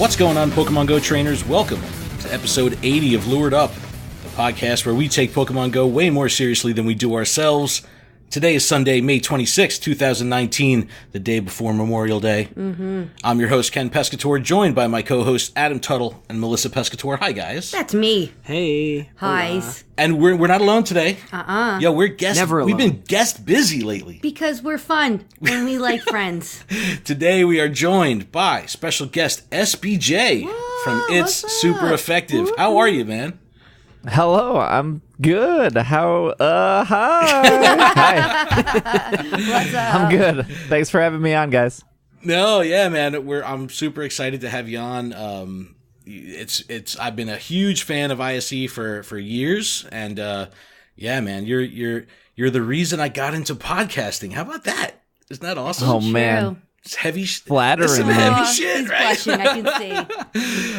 What's going on, Pokemon Go trainers? Welcome to episode 80 of Lured Up, the podcast where we take Pokemon Go way more seriously than we do ourselves. Today is Sunday, May 26, 2019, the day before Memorial Day. I'm your host, Ken Pescator, joined by my co-hosts Adam Tuttle and Melissa Pescator. Hi, guys. That's me. Hey. Hi. And we're not alone today. Yo, we're guest. Never alone. We've been guest busy lately. Because we're fun and we like friends. Today we are joined by special guest SBJ from It's what's Super up? Effective. How are you, man? Hello, I'm good. Hi. What's up? I'm good. Thanks for having me on, guys. No, yeah, man. I'm super excited to have you on. I've been a huge fan of ISE for years, and yeah, man, you're the reason I got into podcasting. How about that? Isn't that awesome? Oh man, It's heavy, flattering, it's some man. heavy shit, He's right? blushing, I can see.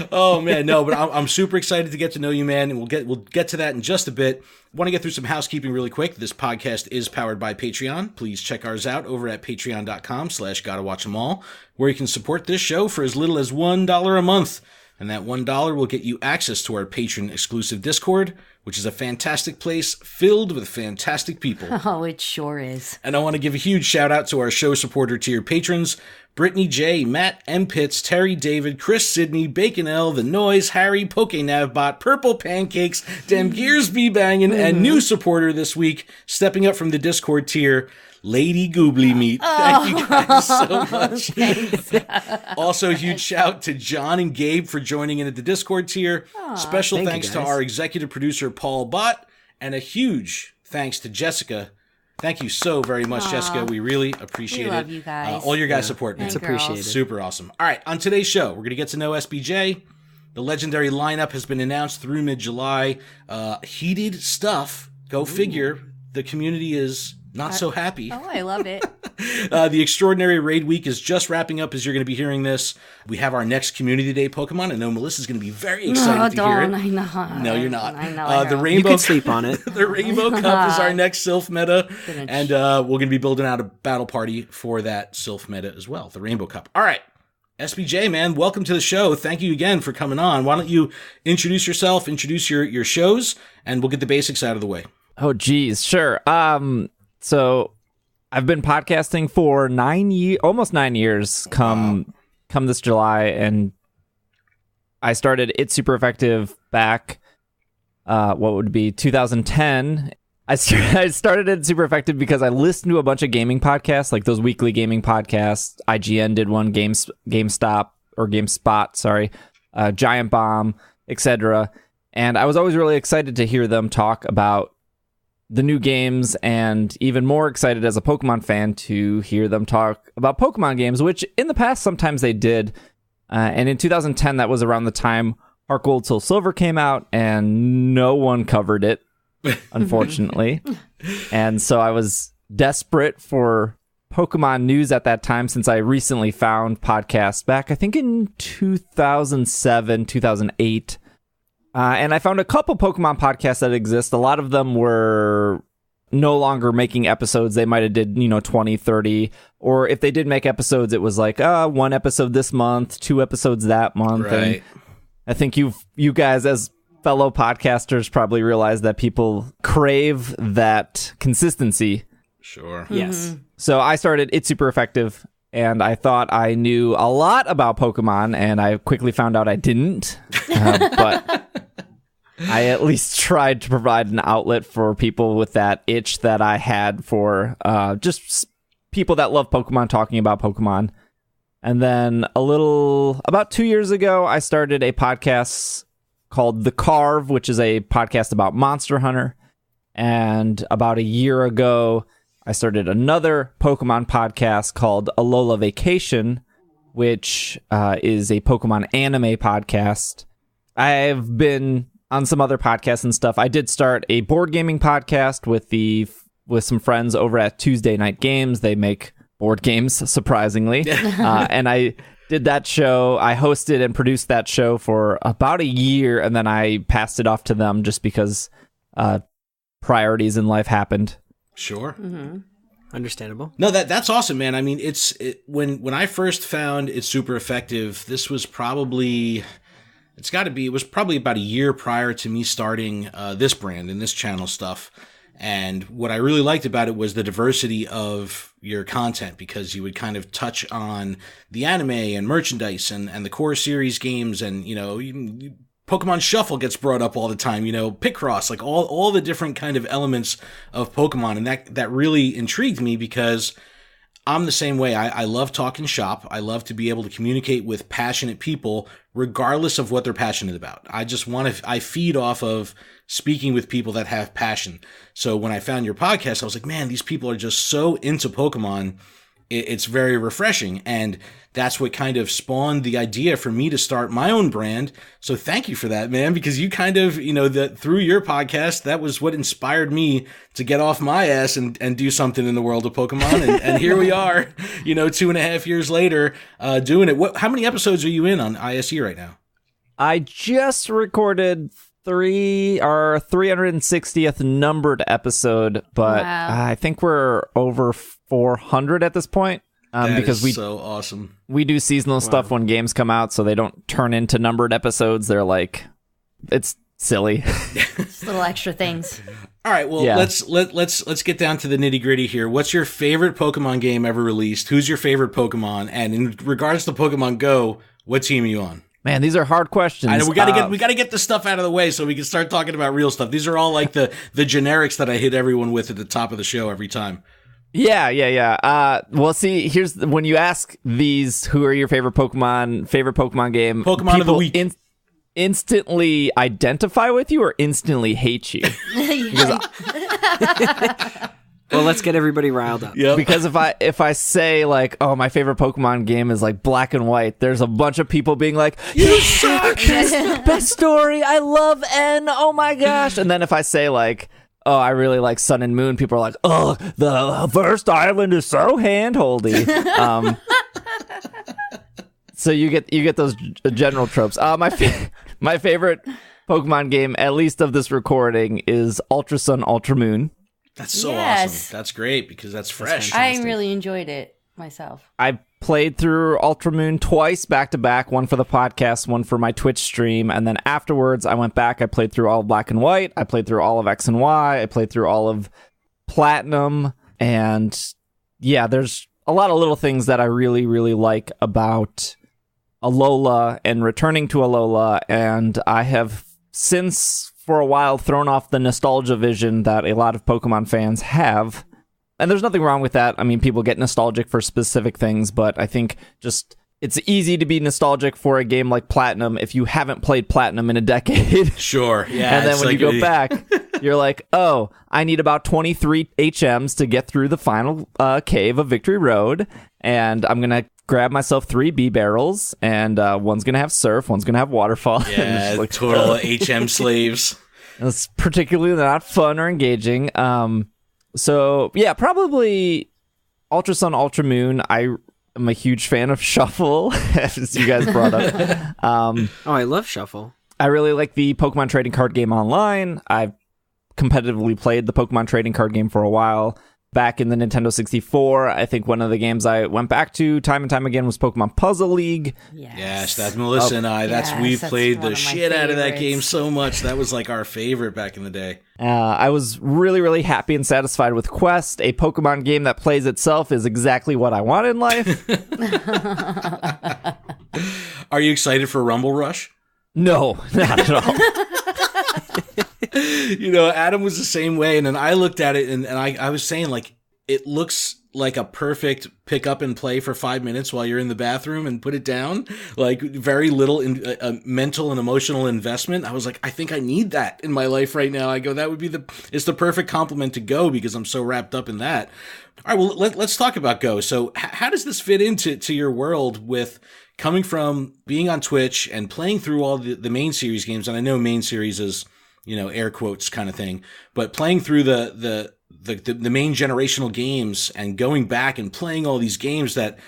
Oh man, no, but I'm super excited to get to know you, man, and we'll get to that in just a bit. Want to get through some housekeeping really quick. This podcast is powered by Patreon. Please check ours out over at patreon.com/gottawatchemall, where you can support this show for as little as $1 a month. And that $1 will get you access to our patron exclusive Discord, which is a fantastic place filled with fantastic people. Oh, it sure is. And I want to give a huge shout out to our show supporter tier patrons, Brittany J, Matt M. Pitts, Terry David, Chris Sidney, Bacon L, The Noise, Harry, PokeNavBot, Purple Pancakes, Dem Gears Be Bangin', and new supporter this week, stepping up from the Discord tier, Lady Goobly Meat. Thank you guys so much. Also, a huge shout to John and Gabe for joining in at the Discord tier. Special Thank you, thanks to guys. our executive producer, Paul Bott, and a huge thanks to Jessica. Thank you so very much, Jessica. We really appreciate We love it. you guys. All your guys' support, man. It's Thank appreciated. Super awesome. All right, on today's show, we're going to get to know SBJ. The legendary lineup has been announced through mid-July. Heated stuff. Go figure. The community is not so happy. Oh, I love it. The Extraordinary Raid Week is just wrapping up as you're going to be hearing this. We have our next Community Day Pokemon. I know Melissa's going to be very excited to hear it. I know. No, you're not. I know. The You Rainbow can sleep on it. The Rainbow Cup is our next Sylph meta, Finish. and we're going to be building out a battle party for that Sylph meta as well, the Rainbow Cup. All right, SBJ, man, welcome to the show. Thank you again for coming on. Why don't you introduce yourself, introduce your shows, and we'll get the basics out of the way. Oh, geez, sure. So I've been podcasting for almost 9 years. Come this July, and I started It's Super Effective back. What would be 2010? I started It's Super Effective because I listened to a bunch of gaming podcasts, like those weekly gaming podcasts. IGN did one, GameSpot, sorry, Giant Bomb, etc. And I was always really excited to hear them talk about the new games, and even more excited as a Pokemon fan to hear them talk about Pokemon games, which in the past sometimes they did. And in 2010, that was around the time Heart Gold Soul Silver came out, and no one covered it, unfortunately. And so I was desperate for Pokemon news at that time, since I recently found podcasts back, I think in 2007, 2008. And I found a couple Pokemon podcasts that exist. A lot of them were no longer making episodes. They might have did, 20, 30. Or if they did make episodes, it was like, one episode this month, 2 episodes that month. Right. And I think you guys as fellow podcasters probably realize that people crave that consistency. Sure. Yes. So I started It's Super Effective, and I thought I knew a lot about Pokemon, and I quickly found out I didn't. But I at least tried to provide an outlet for people with that itch that I had for just people that love Pokemon talking about Pokemon. And then about 2 years ago, I started a podcast called The Carve, which is a podcast about Monster Hunter. And about a year ago, I started another Pokemon podcast called Alola Vacation, which is a Pokemon anime podcast. I've been on some other podcasts and stuff. I did start a board gaming podcast with some friends over at Tuesday Night Games. They make board games, surprisingly. And I did that show. I hosted and produced that show for about a year, and then I passed it off to them just because priorities in life happened. Sure. Understandable. No, that's awesome, man. I mean, when I first found it super effective, this was probably, it was probably about a year prior to me starting this brand and this channel stuff. And what I really liked about it was the diversity of your content, because you would kind of touch on the anime and merchandise and the core series games, and, Pokemon Shuffle gets brought up all the time, Picross, like all the different kind of elements of Pokemon. And that really intrigued me, because I'm the same way. I love talking shop. I love to be able to communicate with passionate people, regardless of what they're passionate about. I feed off of speaking with people that have passion. So when I found your podcast, I was like, man, these people are just so into Pokemon. It's very refreshing. And that's what kind of spawned the idea for me to start my own brand. So thank you for that, man, because you kind of, through your podcast, that was what inspired me to get off my ass and do something in the world of Pokemon. And here we are, 2.5 years later, doing it. How many episodes are you in on ISE right now? I just recorded our 360th numbered episode, but Wow. I think we're over 400 at this point. Because so awesome. We do seasonal stuff when games come out, so they don't turn into numbered episodes. They're like, it's silly. Just little extra things. All right, well, Yeah. let's get down to the nitty gritty here. What's your favorite Pokemon game ever released? Who's your favorite Pokemon? And in regards to Pokemon Go, what team are you on? Man, these are hard questions. I know we gotta get the stuff out of the way so we can start talking about real stuff. These are all like the generics that I hit everyone with at the top of the show every time. Yeah. Well, see, when you ask these, who are your favorite Pokemon game? Pokemon of the week. Instantly identify with you or instantly hate you? Well, let's get everybody riled up. Yep. Because if I say like, oh, my favorite Pokemon game is like Black and White, there's a bunch of people being like, you suck, best story, I love N, oh my gosh. And then if I say like, oh, I really like Sun and Moon, people are like, oh, the first island is so hand-holdy. So you get those general tropes. My favorite Pokemon game, at least of this recording, is Ultra Sun, Ultra Moon. That's so Yes. awesome. That's great because that's fresh. I really enjoyed it myself. I played through Ultra Moon twice back to back, one for the podcast, one for my Twitch stream, and then afterwards I went back, I played through all of Black and White, I played through all of X and Y, I played through all of Platinum, and yeah, there's a lot of little things that I really, really like about Alola and returning to Alola, and I have since for a while thrown off the nostalgia vision that a lot of Pokemon fans have. And there's nothing wrong with that. I mean, people get nostalgic for specific things, but I think just it's easy to be nostalgic for a game like Platinum if you haven't played Platinum in a decade. Sure, yeah. And then when you go back, you're like, oh, I need about 23 HMs to get through the final cave of Victory Road, and I'm going to grab myself 3 B barrels, and one's going to have surf, one's going to have waterfall. Yeah, like, total HM slaves. It's particularly not fun or engaging. So, yeah, probably Ultra Sun, Ultra Moon. I am a huge fan of Shuffle, as you guys brought up. Oh, I love Shuffle. I really like the Pokemon trading card game online. I've competitively played the Pokemon trading card game for a while. Back in the Nintendo 64, I think one of the games I went back to time and time again was Pokemon Puzzle League. Yes, that's Melissa and I. We played the shit out of that game so much. That was like our favorite back in the day. I was really, really happy and satisfied with Quest. A Pokemon game that plays itself is exactly what I want in life. Are you excited for Rumble Rush? No, not at all. Adam was the same way, and then I looked at it, and I was saying, like, it looks like a perfect pick up and play for 5 minutes while you're in the bathroom and put it down. Like, very little mental and emotional investment. I was like, I think I need that in my life right now. I go, that would be it's the perfect complement to Go because I'm so wrapped up in that. All right, well, let's talk about Go. So how does this fit into your world with coming from being on Twitch and playing through all the main series games? And I know main series is, air quotes kind of thing, but playing through the main generational games and going back and playing all these games that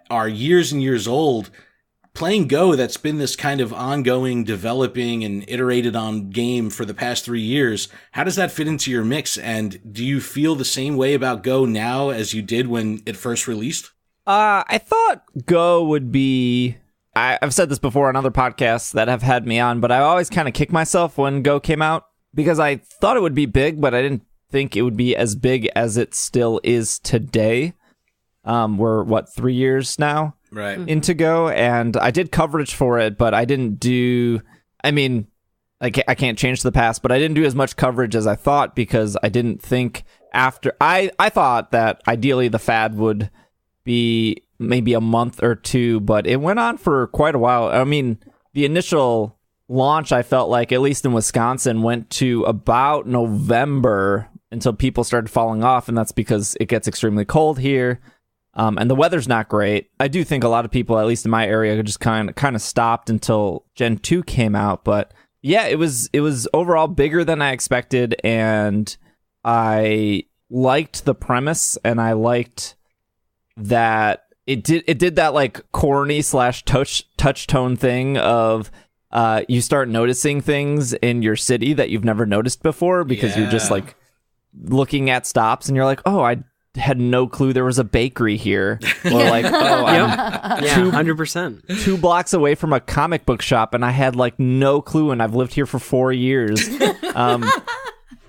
are years and years old. playing Go, that's been this kind of ongoing, developing and iterated on game for the past 3 years. How does that fit into your mix? And do you feel the same way about Go now as you did when it first released? I thought Go would be... I've said this before on other podcasts that have had me on, but I always kind of kick myself when Go came out because I thought it would be big, but I didn't think it would be as big as it still is today. We're 3 years now into Go, and I did coverage for it, but I didn't do... I mean, I can't change the past, but I didn't do as much coverage as I thought because I didn't think after... I thought that ideally the fad would be maybe a month or two, but it went on for quite a while. I mean, the initial launch, I felt like, at least in Wisconsin, went to about November until people started falling off, and that's because it gets extremely cold here, and the weather's not great. I do think a lot of people, at least in my area, just kind of stopped until Gen 2 came out, but yeah, it was overall bigger than I expected, and I liked the premise, and I liked that it did that like corny / touch tone thing of you start noticing things in your city that you've never noticed before because you're just like looking at stops and you're like, oh, I had no clue there was a bakery here, or like, oh, I'm 100% 2 blocks away from a comic book shop and I had like no clue, and I've lived here for 4 years.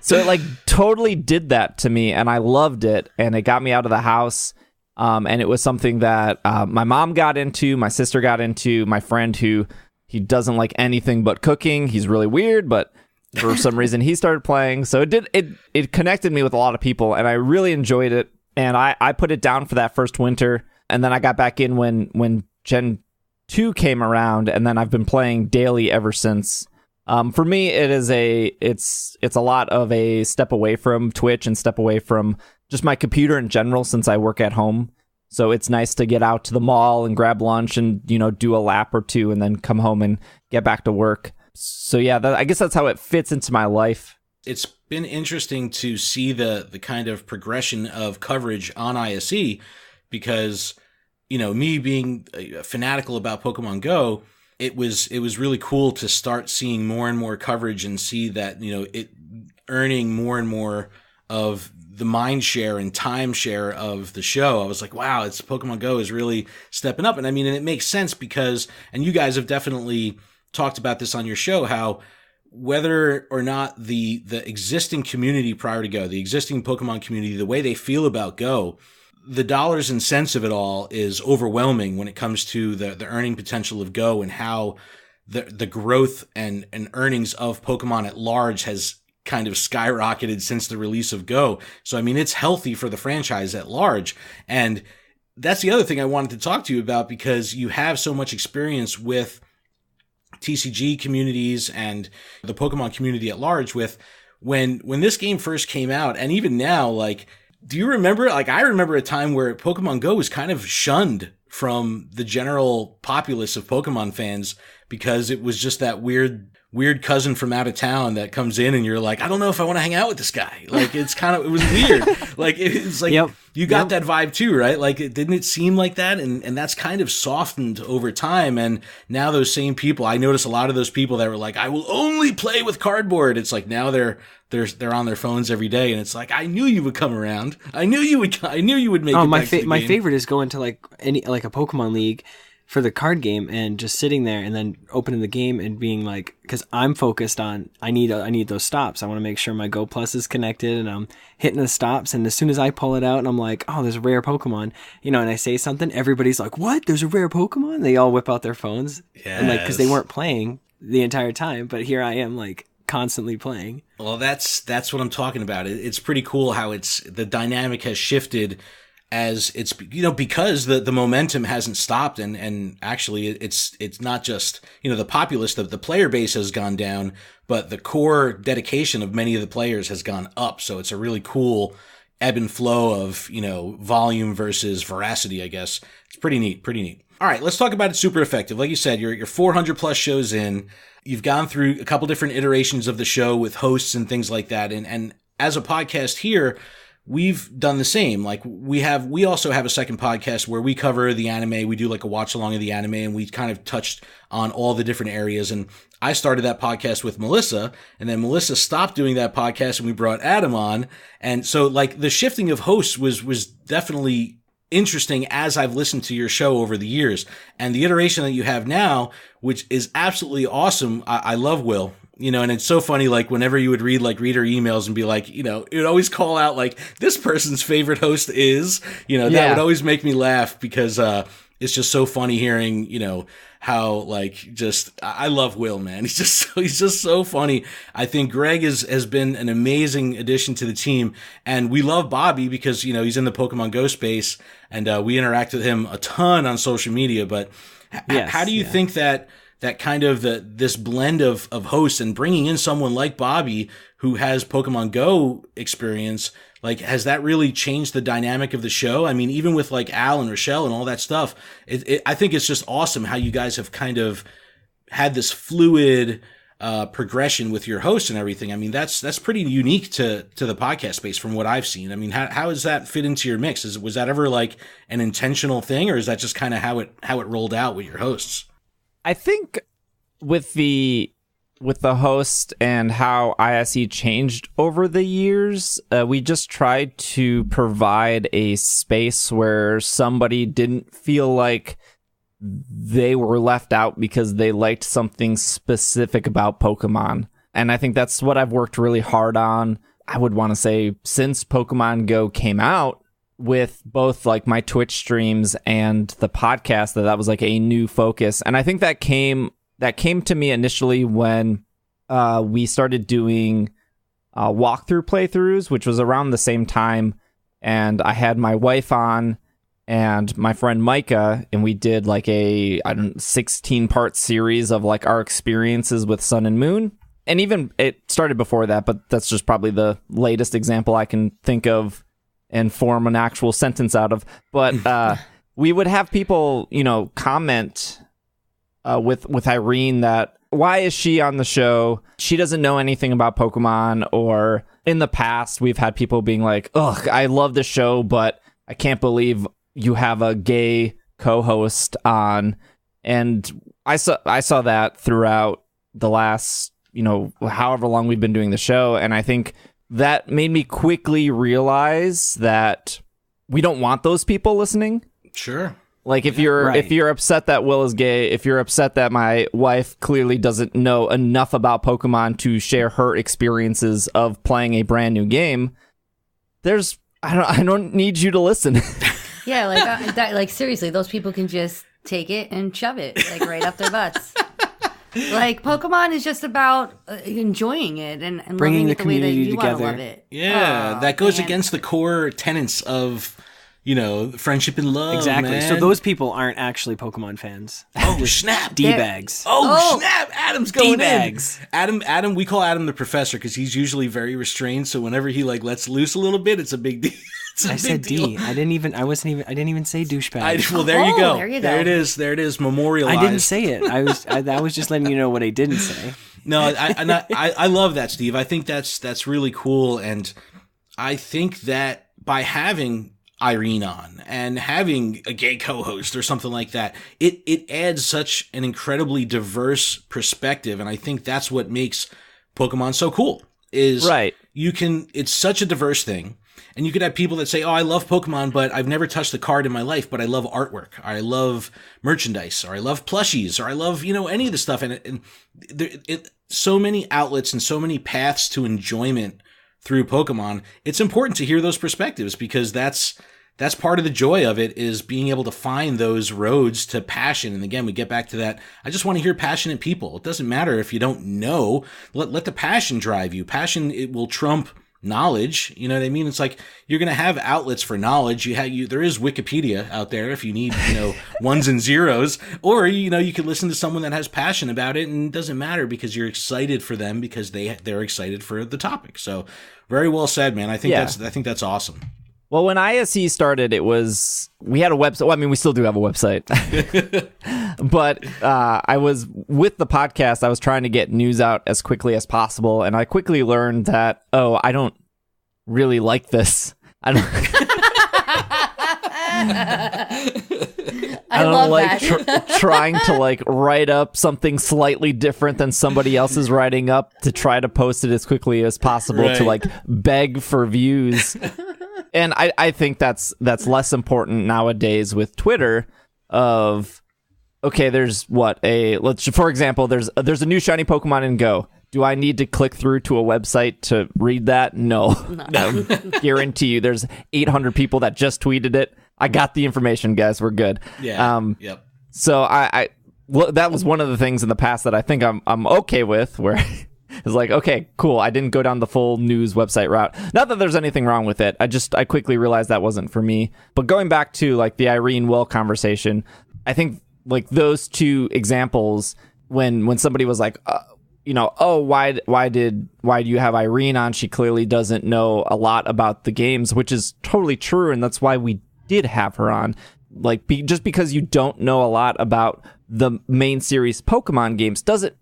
So it like totally did that to me, and I loved it, and it got me out of the house. And it was something that my mom got into, my sister got into, my friend who he doesn't like anything but cooking. He's really weird, but for some reason he started playing. So it connected me with a lot of people, and I really enjoyed it. And I put it down for that first winter, and then I got back in when Gen 2 came around, and then I've been playing daily ever since. For me, it's a lot of a step away from Twitch and step away from just my computer in general, since I work at home. So it's nice to get out to the mall and grab lunch and, do a lap or two and then come home and get back to work. So yeah, I guess that's how it fits into my life. It's been interesting to see the kind of progression of coverage on ISE because, me being fanatical about Pokemon Go, it was really cool to start seeing more and more coverage and see that, it earning more and more of the mind share and time share of the show. I was like, wow, it's Pokemon Go is really stepping up. And I mean, and it makes sense because, and you guys have definitely talked about this on your show, how whether or not the existing community prior to Go, the existing Pokemon community, the way they feel about Go, the dollars and cents of it all is overwhelming when it comes to the earning potential of Go and how the growth and earnings of Pokemon at large has kind of skyrocketed since the release of Go. So, I mean, it's healthy for the franchise at large. And that's the other thing I wanted to talk to you about because you have so much experience with TCG communities and the Pokemon community at large with when this game first came out, and even now, like, do you remember, like, I remember a time where Pokemon Go was kind of shunned from the general populace of Pokemon fans because it was just that weird cousin from out of town that comes in and you're like, I don't know if I want to hang out with this guy. Like, it was weird. Like, it's like, you got that vibe too, right? Like, didn't it seem like that? And that's kind of softened over time. And now those same people, I notice a lot of those people that were like, I will only play with cardboard. It's like now they're on their phones every day. And it's like, I knew you would come around. I knew you would make it back to the game. My favorite is going to like a Pokemon League for the card game and just sitting there and then opening the game and being like, because I'm focused on, I need those stops. I want to make sure my Go Plus is connected and I'm hitting the stops. And as soon as I pull it out and I'm like, oh, there's a rare Pokemon, and I say something, everybody's like, what? There's a rare Pokemon? They all whip out their phones. Yes. And like, because they weren't playing the entire time, but here I am like constantly playing. Well, that's what I'm talking about. It's pretty cool how the dynamic has shifted as it's, because the momentum hasn't stopped and actually it's not just, the populace, the player base has gone down, but the core dedication of many of the players has gone up. So it's a really cool ebb and flow of, volume versus veracity, I guess. It's pretty neat. All right, let's talk about it super effective. Like you said, you're 400 plus shows in. You've gone through a couple different iterations of the show with hosts and things like that. And as a podcast here, we've done the same. Like we also have a second podcast where we cover the anime. We do like a watch along of the anime, and we kind of touched on all the different areas. And I started that podcast with Melissa, and then Melissa stopped doing that podcast, and we brought Adam on. And so like the shifting of hosts was definitely interesting as I've listened to your show over the years. And the iteration that you have now, which is absolutely awesome. I love Will. You know, and it's so funny, like, whenever you would read, like, reader emails and be like, you know, it would always call out, like, this person's favorite host is, you know, that would always make me laugh because it's just so funny hearing, you know, how, like, just, I love Will, man. He's just so funny. I think Greg has been an amazing addition to the team, and we love Bobby because, you know, he's in the Pokemon Go space, and we interact with him a ton on social media, but how do you think that kind of this blend of hosts and bringing in someone like Bobby who has Pokemon Go experience, like, has that really changed the dynamic of the show? I mean, even with like Al and Rochelle and all that stuff, I think it's just awesome how you guys have kind of had this fluid progression with your hosts and everything. I mean, that's pretty unique to the podcast space from what I've seen. I mean, how does that fit into your mix? Was that ever like an intentional thing, or is that just kind of how it rolled out with your hosts? I think with the host and how ISE changed over the years, we just tried to provide a space where somebody didn't feel like they were left out because they liked something specific about Pokemon. And I think that's what I've worked really hard on, I would want to say, since Pokemon Go came out, with both like my Twitch streams and the podcast, that was like a new focus. And I think that came to me initially when we started doing walkthrough playthroughs, which was around the same time. And I had my wife on and my friend Micah, and we did like a 16-part series of like our experiences with Sun and Moon. And even it started before that, but that's just probably the latest example I can think of and form an actual sentence out of. But we would have people, you know, comment with Irene that, why is she on the show? She doesn't know anything about Pokemon. Or in the past, we've had people being like, ugh, I love the show, but I can't believe you have a gay co-host on. And I saw that throughout the last, you know, however long we've been doing the show. And I think that made me quickly realize that we don't want those people listening. Sure. Like if you're upset that Will is gay, if you're upset that my wife clearly doesn't know enough about Pokemon to share her experiences of playing a brand new game, I don't need you to listen. Yeah, like seriously, those people can just take it and shove it like right up their butts. Like, Pokemon is just about enjoying it and bringing loving the it the way that community you want to together. love it. Yeah, that goes against the core tenets of, you know, friendship and love. Exactly. Man. So those people aren't actually Pokemon fans. Oh, snap. D-bags. Oh, snap. Adam's going D-bags. in. Adam, we call Adam the professor because he's usually very restrained. So whenever he like lets loose a little bit, it's a big deal. I said D. I didn't even say douchebag. Well, there you go. There you go. There it is. There it is. Memorialized. I didn't say it. I was just letting you know what I didn't say. No, I love that, Steve. I think that's really cool, and I think that by having Irene on and having a gay co-host or something like that, it adds such an incredibly diverse perspective, and I think that's what makes Pokemon so cool. Is right. It's such a diverse thing. And you could have people that say, oh, I love Pokemon, but I've never touched a card in my life, but I love artwork, or I love merchandise, or I love plushies, or I love, you know, any of the stuff. And so many outlets and so many paths to enjoyment through Pokemon. It's important to hear those perspectives because that's part of the joy of it, is being able to find those roads to passion. And again, we get back to that. I just want to hear passionate people. It doesn't matter if you don't know. Let the passion drive you. Passion, it will trump knowledge. You know what I mean? It's like you're going to have outlets for knowledge. There is Wikipedia out there if you need, you know, ones and zeros, or, you know, you could listen to someone that has passion about it, and it doesn't matter because you're excited for them because they're excited for the topic. So very well said, man. I think that's awesome. Well, when ISE started, we had a website. Well, I mean, we still do have a website. But I was, with the podcast, I was trying to get news out as quickly as possible. And I quickly learned that, I don't really like this. I don't, I don't love like that. trying to like write up something slightly different than somebody else is writing up to try to post it as quickly as possible to like beg for views. And I think that's less important nowadays with Twitter of, okay, there's for example, there's a new shiny Pokemon in Go. Do I need to click through to a website to read that? No. I guarantee you there's 800 people that just tweeted it. I got the information, guys. We're good. Yeah. Yep. So that was one of the things in the past that I think I'm okay with, where it's like, okay, cool. I didn't go down the full news website route. Not that there's anything wrong with it. I quickly realized that wasn't for me. But going back to like the Irene Will conversation, I think like those two examples, when somebody was like, why do you have Irene on? She clearly doesn't know a lot about the games, which is totally true, and that's why we did have her on. Like, just because you don't know a lot about the main series Pokemon games doesn't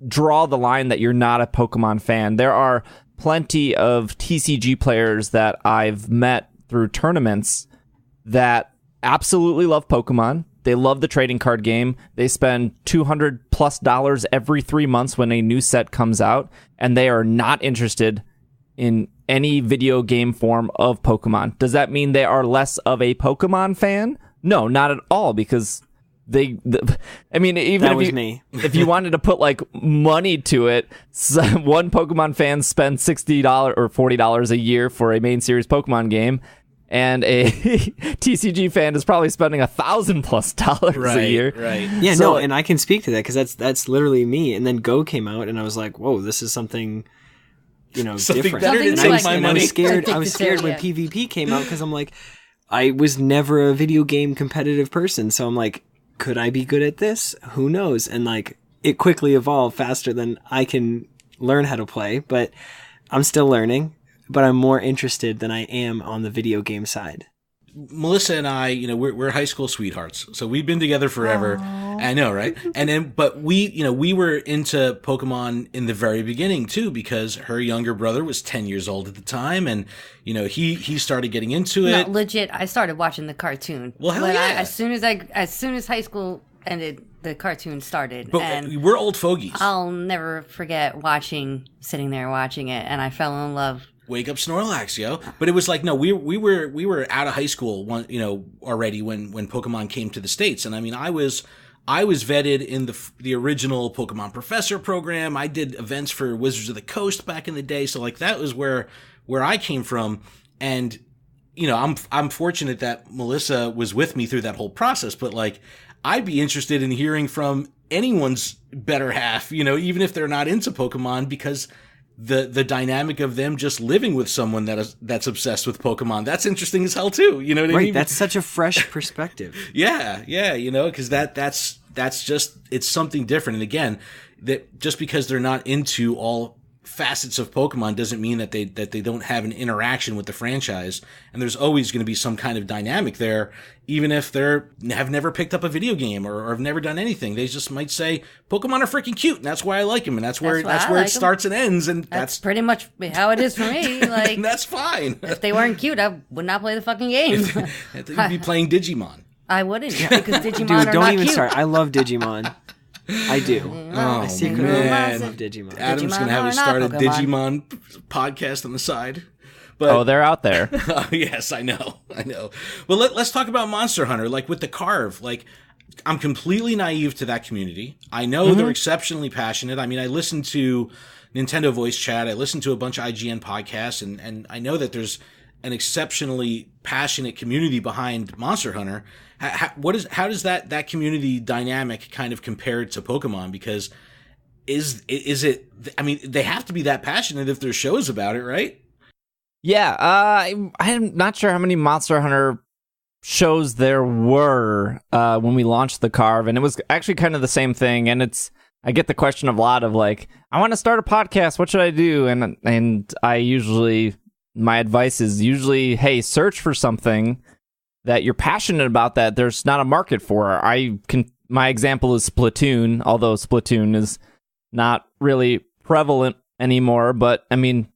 draw the line that you're not a Pokemon fan. There are plenty of TCG players that I've met through tournaments that absolutely love Pokemon. They love the trading card game. They spend $200+ every 3 months when a new set comes out, and they are not interested in any video game form of Pokemon. Does that mean they are less of a Pokemon fan? No, not at all, because even if you wanted to put like money to it, one Pokemon fan spends $60 or $40 a year for a main series Pokemon game, and a TCG fan is probably spending $1,000+ a year. Right. Yeah, so, and I can speak to that because that's literally me. And then Go came out, and I was like, "Whoa, this is something, something different." better to take my money. I was scared when PvP came out because I'm like, I was never a video game competitive person, so I'm like, could I be good at this? Who knows? And like, it quickly evolved faster than I can learn how to play, but I'm still learning. But I'm more interested than I am on the video game side. Melissa and I, we're high school sweethearts, so we've been together forever. Aww. I know, right? And then, but we were into Pokemon in the very beginning too, because her younger brother was 10 years old at the time, and he started getting into it. No, legit, I started watching the cartoon. Well, hell yeah! As soon as high school ended, the cartoon started. But and we're old fogies. I'll never forget sitting there watching it, and I fell in love. Wake up, Snorlax, yo! But it was like, no, we were out of high school, already when Pokemon came to the States, and I mean, I was vetted in the original Pokemon Professor program. I did events for Wizards of the Coast back in the day, so like that was where I came from, and I'm fortunate that Melissa was with me through that whole process. But like, I'd be interested in hearing from anyone's better half, even if they're not into Pokemon, because the dynamic of them just living with someone that's obsessed with Pokemon, that's interesting as hell too. You know what I mean? That's such a fresh perspective. Yeah, because that's just, it's something different. And again, that just because they're not into all facets of Pokemon doesn't mean that they don't have an interaction with the franchise. And there's always going to be some kind of dynamic there, even if have never picked up a video game or have never done anything. They just might say Pokemon are freaking cute, and that's why I like them, and that's where it starts and ends. And that's pretty much how it is for me. Like, and that's fine. If they weren't cute, I would not play the fucking game. You'd be playing Digimon. I wouldn't, because Digimon Dude, are not don't even cute. start. I love Digimon. I do. I secretly love Digimon. Adam's Digimon going to have are us not start a Pokemon. Digimon podcast on the side. But, they're out there. Yes, I know. Well, let's talk about Monster Hunter. Like with the Carve, like I'm completely naive to that community. I know they're exceptionally passionate. I mean, I listen to Nintendo Voice Chat. I listen to a bunch of IGN podcasts, and I know that there's an exceptionally passionate community behind Monster Hunter. How does that community dynamic kind of compare to Pokemon? Because is it? I mean, they have to be that passionate if there's shows about it, right? Yeah, I'm not sure how many Monster Hunter shows there were when we launched the Carve, and it was actually kind of the same thing. And I get the question a lot of like, I want to start a podcast. What should I do? And my advice is usually, hey, search for something that you're passionate about that there's not a market for. My example is Splatoon, although Splatoon is not really prevalent anymore. But I mean,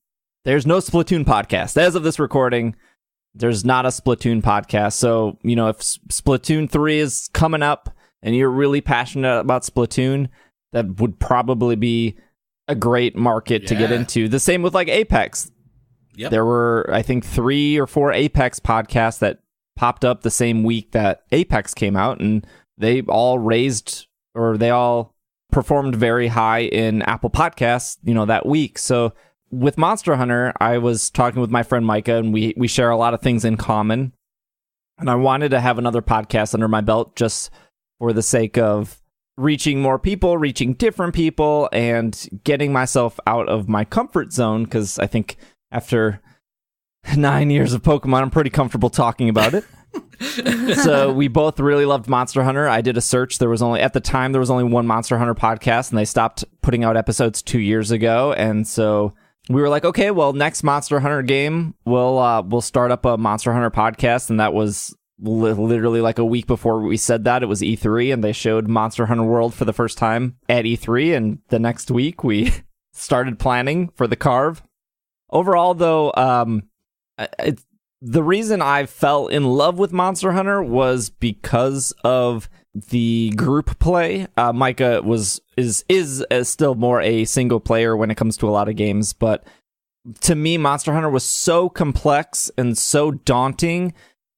there's no Splatoon podcast as of this recording. there's not a Splatoon podcast. So, you know, if Splatoon 3 is coming up and you're really passionate about Splatoon, that would probably be a great market to get into. The same with like Apex. Yep. There were, I think, 3 or 4 Apex podcasts that popped up the same week that Apex came out, and they all performed very high in Apple Podcasts, you know, that week. So with Monster Hunter, I was talking with my friend Micah, and we share a lot of things in common. And I wanted to have another podcast under my belt just for the sake of reaching more people, reaching different people, and getting myself out of my comfort zone, because I think after 9 years of Pokemon, I'm pretty comfortable talking about it. So we both really loved Monster Hunter. I did a search. At the time, there was only one Monster Hunter podcast, and they stopped putting out episodes 2 years ago. And so we were like, okay, well, next Monster Hunter game, we'll start up a Monster Hunter podcast. And that was literally like a week before we said that. It was E3, and they showed Monster Hunter World for the first time at E3. And the next week, we started planning for the carve. Overall, though, the reason I fell in love with Monster Hunter was because of the group play. Micah is still more a single player when it comes to a lot of games, but to me, Monster Hunter was so complex and so daunting,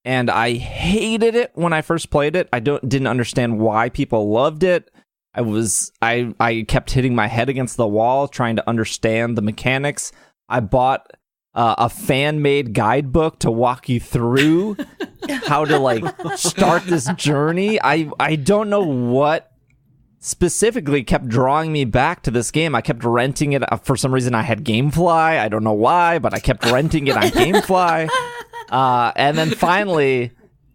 and I hated it when I first played it. I didn't understand why people loved it. I kept hitting my head against the wall trying to understand the mechanics. I bought a fan-made guidebook to walk you through how to like start this journey. I don't know what specifically kept drawing me back to this game. I kept renting it. For some reason, I had GameFly. I don't know why, but I kept renting it on GameFly. And then finally,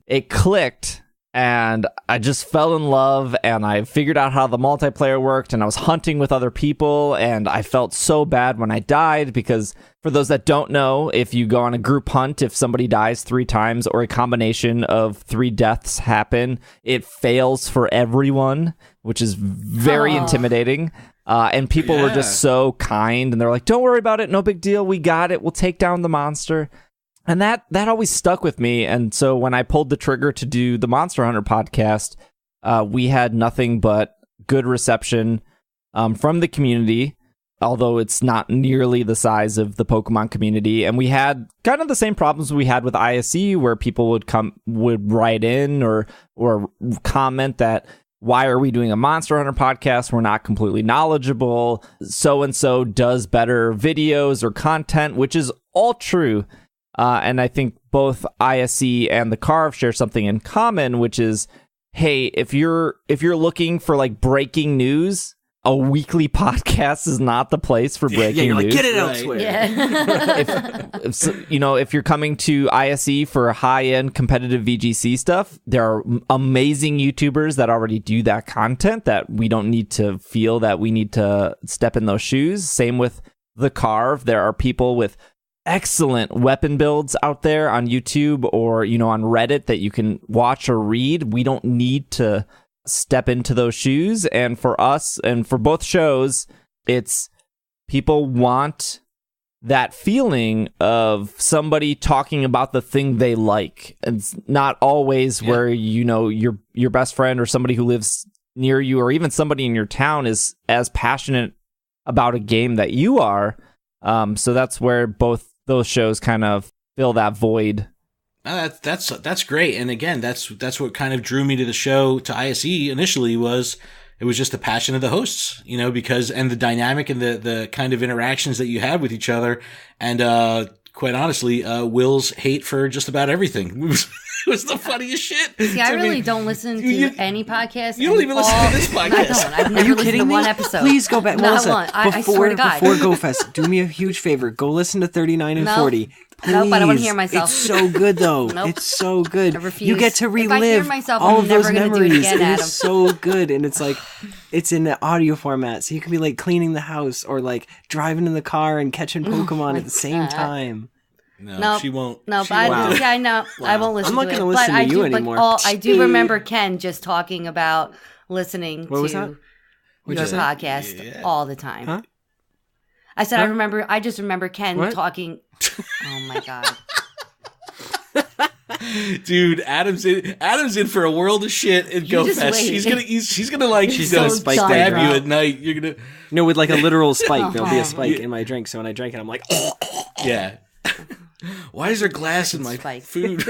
it clicked, and I just fell in love, and I figured out how the multiplayer worked, and I was hunting with other people, and I felt so bad when I died, because for those that don't know, if you go on a group hunt, if somebody dies 3 times or a combination of 3 deaths happen, it fails for everyone, which is very intimidating. And people were just so kind, and they're like, don't worry about it, no big deal, we got it, we'll take down the monster. And that always stuck with me. And so when I pulled the trigger to do the Monster Hunter podcast, we had nothing but good reception from the community, although it's not nearly the size of the Pokemon community. And we had kind of the same problems we had with ISE, where people would write in or comment that, why are we doing a Monster Hunter podcast? We're not completely knowledgeable. So-and-so does better videos or content, which is all true. And I think both ISE and the Carve share something in common, which is, hey, if you're looking for like breaking news, a weekly podcast is not the place for breaking news. Get it elsewhere. Yeah. If you're coming to ISE for high-end competitive VGC stuff, there are amazing YouTubers that already do that content that we don't need to feel that we need to step in those shoes. Same with the Carve. There are people with excellent weapon builds out there on YouTube or, on Reddit that you can watch or read. We don't need to step into those shoes. And for us and for both shows, it's people want that feeling of somebody talking about the thing they like. It's not always where, your best friend or somebody who lives near you or even somebody in your town is as passionate about a game that you are. So that's where both those shows kind of fill that void. That's great. And again, that's what kind of drew me to the show, to ISE initially, was it was just the passion of the hosts, because, and the dynamic and the kind of interactions that you had with each other. And, quite honestly, Will's hate for just about everything it was the funniest shit. See, I really don't listen to any podcast. You don't even listen to this podcast. I don't. I've never listened to one episode. Please go back. Not one. I swear to God. Before GoFest, do me a huge favor. Go listen to 39 and 40. Please. Nope, I don't want to hear myself. It's so good, though. Nope. It's so good. I refuse. You get to relive if I hear myself, all I'm of never those gonna memories. Do it again, Adam. It's so good, and it's like it's in the audio format, so you can be like cleaning the house or like driving in the car and catching Pokemon at the same time. No, she won't. No, I know. Wow. I won't listen to it. I'm not going to listen to you anymore. I do remember Ken just talking about listening to your podcast all the time. Huh? I said, I just remember Ken talking. Oh my God. Dude, Adam's in for a world of shit in You just GoFest. wait. She's gonna like She's gonna so stab dumb. you at night. You're gonna No, with like a literal spike. There'll be a spike in my drink. So when I drink it, I'm like, yeah. Why is there glass in my Spike. food?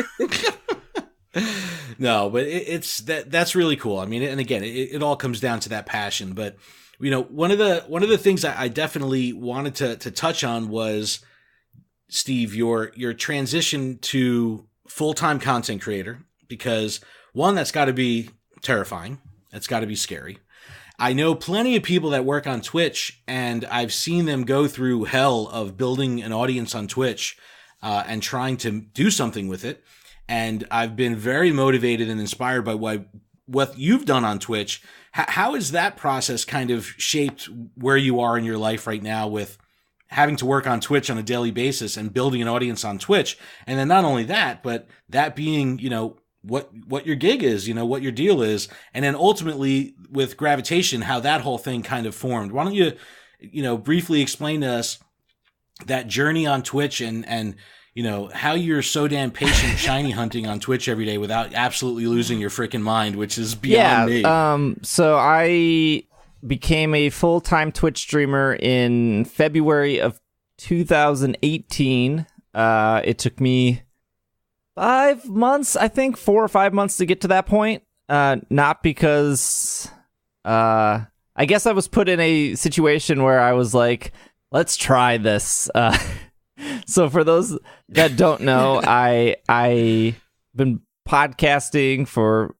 No, but it's that's really cool. I mean, and again, it all comes down to that passion. But one of the things I definitely wanted to touch on was, Steve, your transition to full-time content creator, because one, that's got to be terrifying. That's got to be scary. I know plenty of people that work on Twitch, and I've seen them go through hell of building an audience on Twitch and trying to do something with it. And I've been very motivated and inspired by what you've done on Twitch. How has that process kind of shaped where you are in your life right now with having to work on Twitch on a daily basis and building an audience on Twitch? And then not only that, but that being, what your gig is, what your deal is. And then ultimately with Gravitation, how that whole thing kind of formed. Why don't you, briefly explain to us that journey on Twitch and how you're so damn patient shiny hunting on Twitch every day without absolutely losing your freaking mind, which is beyond me. So I became a full-time Twitch streamer in February of 2018. It took me 5 months, I think 4 or 5 months to get to that point. Not because, I guess I was put in a situation where I was like, let's try this. So for those that don't know, I've been podcasting for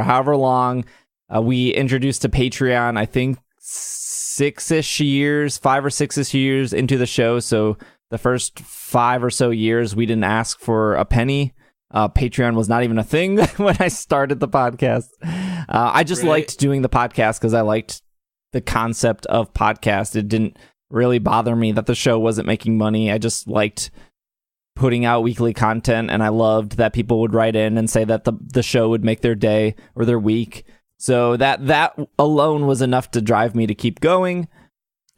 however long. We introduced to Patreon, I think 5 or 6-ish years into the show. So the first 5 or so years, we didn't ask for a penny. Patreon was not even a thing when I started the podcast. I just liked doing the podcast because I liked the concept of podcast. It didn't really bother me that the show wasn't making money. I just liked putting out weekly content, and I loved that people would write in and say that the show would make their day or their week. So that alone was enough to drive me to keep going.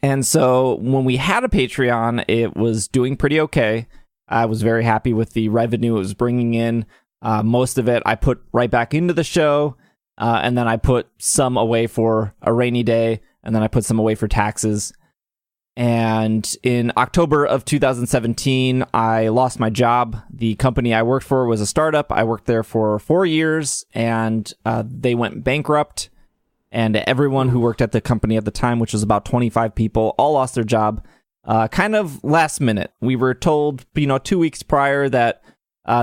And so when we had a Patreon, it was doing pretty okay. I was very happy with the revenue it was bringing in. Most of it I put right back into the show, and then I put some away for a rainy day, and then I put some away for taxes. And in October of 2017, I lost my job. The company I worked for was a startup. I worked there for 4 years, and they went bankrupt. And everyone who worked at the company at the time, which was about 25 people, all lost their job kind of last minute. We were told, 2 weeks prior that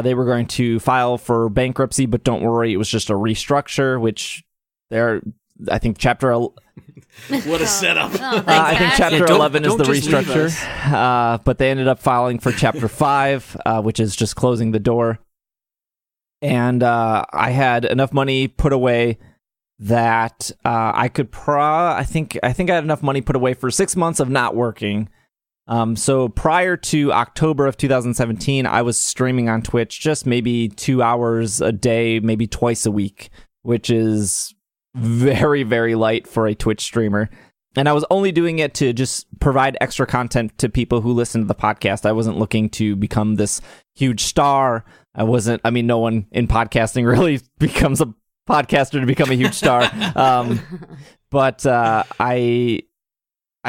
they were going to file for bankruptcy, but don't worry, it was just a restructure, which I think chapter... What a setup. I think chapter 11 is the restructure, but they ended up filing for chapter 5, which is just closing the door. And I had enough money put away that I could I think I had enough money put away for 6 months of not working. So prior to October of 2017, I was streaming on Twitch just maybe 2 hours a day, maybe twice a week, which is very, very light for a Twitch streamer. And I was only doing it to just provide extra content to people who listen to the podcast. I wasn't looking to become this huge star. No one in podcasting really becomes a podcaster to become a huge star. But I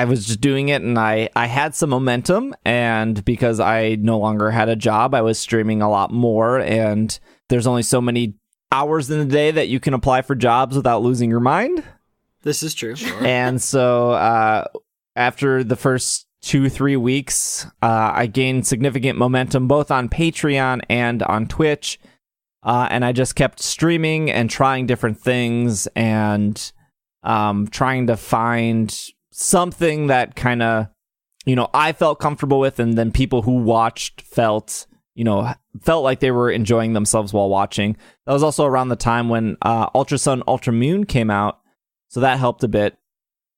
was just doing it, and I had some momentum. And because I no longer had a job, I was streaming a lot more. And there's only so many hours in the day that you can apply for jobs without losing your mind. This is true. Sure. And so after the first 2-3 weeks, I gained significant momentum both on Patreon and on Twitch. And I just kept streaming and trying different things and trying to find something that kind of, I felt comfortable with, and then people who watched felt like they were enjoying themselves while watching. That was also around the time when Ultra Sun, Ultra Moon came out, so that helped a bit.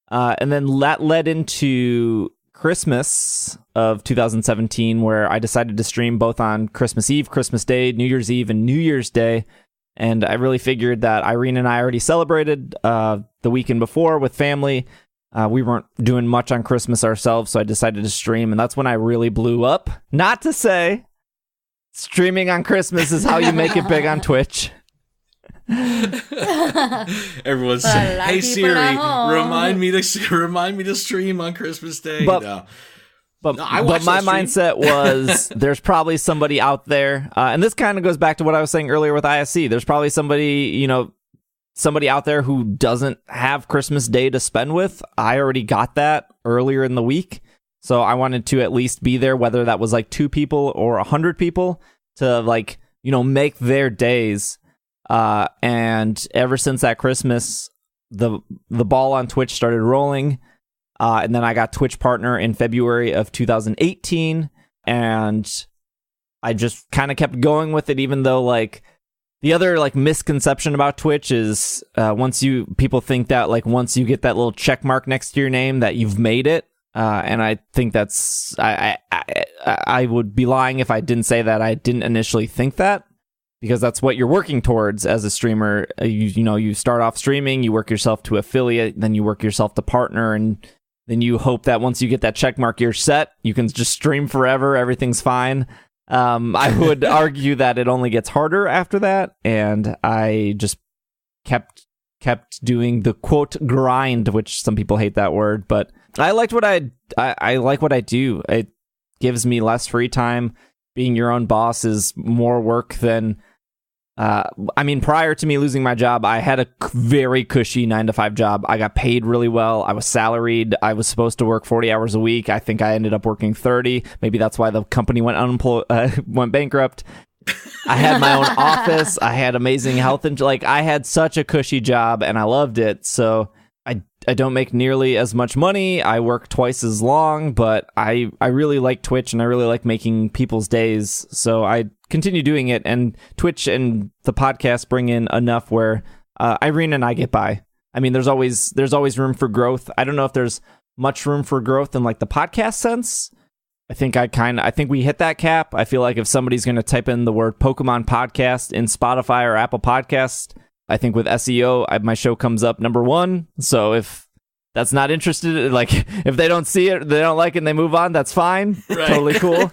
And then that led into Christmas of 2017, where I decided to stream both on Christmas Eve, Christmas Day, New Year's Eve, and New Year's Day. And I really figured that Irene and I already celebrated the weekend before with family. We weren't doing much on Christmas ourselves, so I decided to stream, and that's when I really blew up. Not to say Streaming on Christmas is how you make it big on Twitch. Everyone's saying, "Hey Siri, remind me to stream on Christmas Day." But no. But, No, I but watched my that stream. mindset was there's probably somebody out there, and this kind of goes back to what I was saying earlier with ISC. There's probably somebody out there who doesn't have Christmas Day to spend with. I already got that earlier in the week, so I wanted to at least be there, whether that was like 2 people or 100 people, to make their days. And ever since that Christmas, the ball on Twitch started rolling. And then I got Twitch partner in February of 2018, and I just kind of kept going with it, even though the other misconception about Twitch is people think that once you get that little check mark next to your name that you've made it. And I think that's I would be lying if I didn't say that I didn't initially think that, because that's what you're working towards as a streamer. You start off streaming, you work yourself to affiliate, then you work yourself to partner, and then you hope that once you get that check mark, you're set. You can just stream forever. Everything's fine. I would argue that it only gets harder after that. And I just kept doing the quote grind, which some people hate that word, but I liked what I like what I do. It gives me less free time. Being your own boss is more work than prior to me losing my job, I had a very cushy 9-to-5 job. I got paid really well. I was salaried. I was supposed to work 40 hours a week. I think I ended up working 30. Maybe that's why the company went bankrupt. I had my own office. I had amazing health I had such a cushy job, and I loved it. So I don't make nearly as much money. I work twice as long, but I really like Twitch, and I really like making people's days. So I continue doing it, and Twitch and the podcast bring in enough where Irene and I get by. I mean, there's always room for growth. I don't know if there's much room for growth in the podcast sense. I think we hit that cap. I feel like if somebody's going to type in the word Pokemon podcast in Spotify or Apple Podcast, I think with SEO, my show comes up number 1. So if that's not interested, if they don't see it, they don't like it, and they move on, that's fine. Right. Totally cool.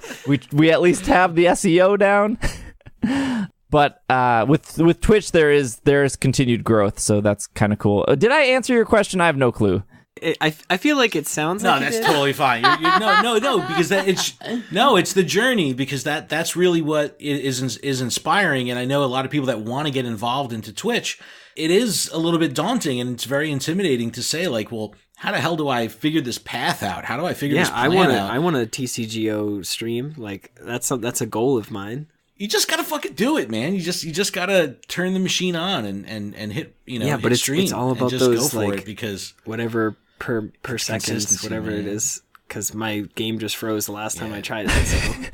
We at least have the SEO down. But with Twitch, there is continued growth, so that's kind of cool. Did I answer your question? I have no clue. I feel like it sounds no, like that's totally fine. No, because it's the journey, because that's really what is inspiring. And I know a lot of people that want to get involved into Twitch. It is a little bit daunting, and it's very intimidating to say well, how the hell do I figure this path out? How do I figure this plan out? I want a TCGO stream. That's a goal of mine. You just gotta fucking do it, man. You just gotta turn the machine on and hit but hit stream. It's all about just those go for it, because whatever per second, whatever it is. Because my game just froze the last time I tried it. So.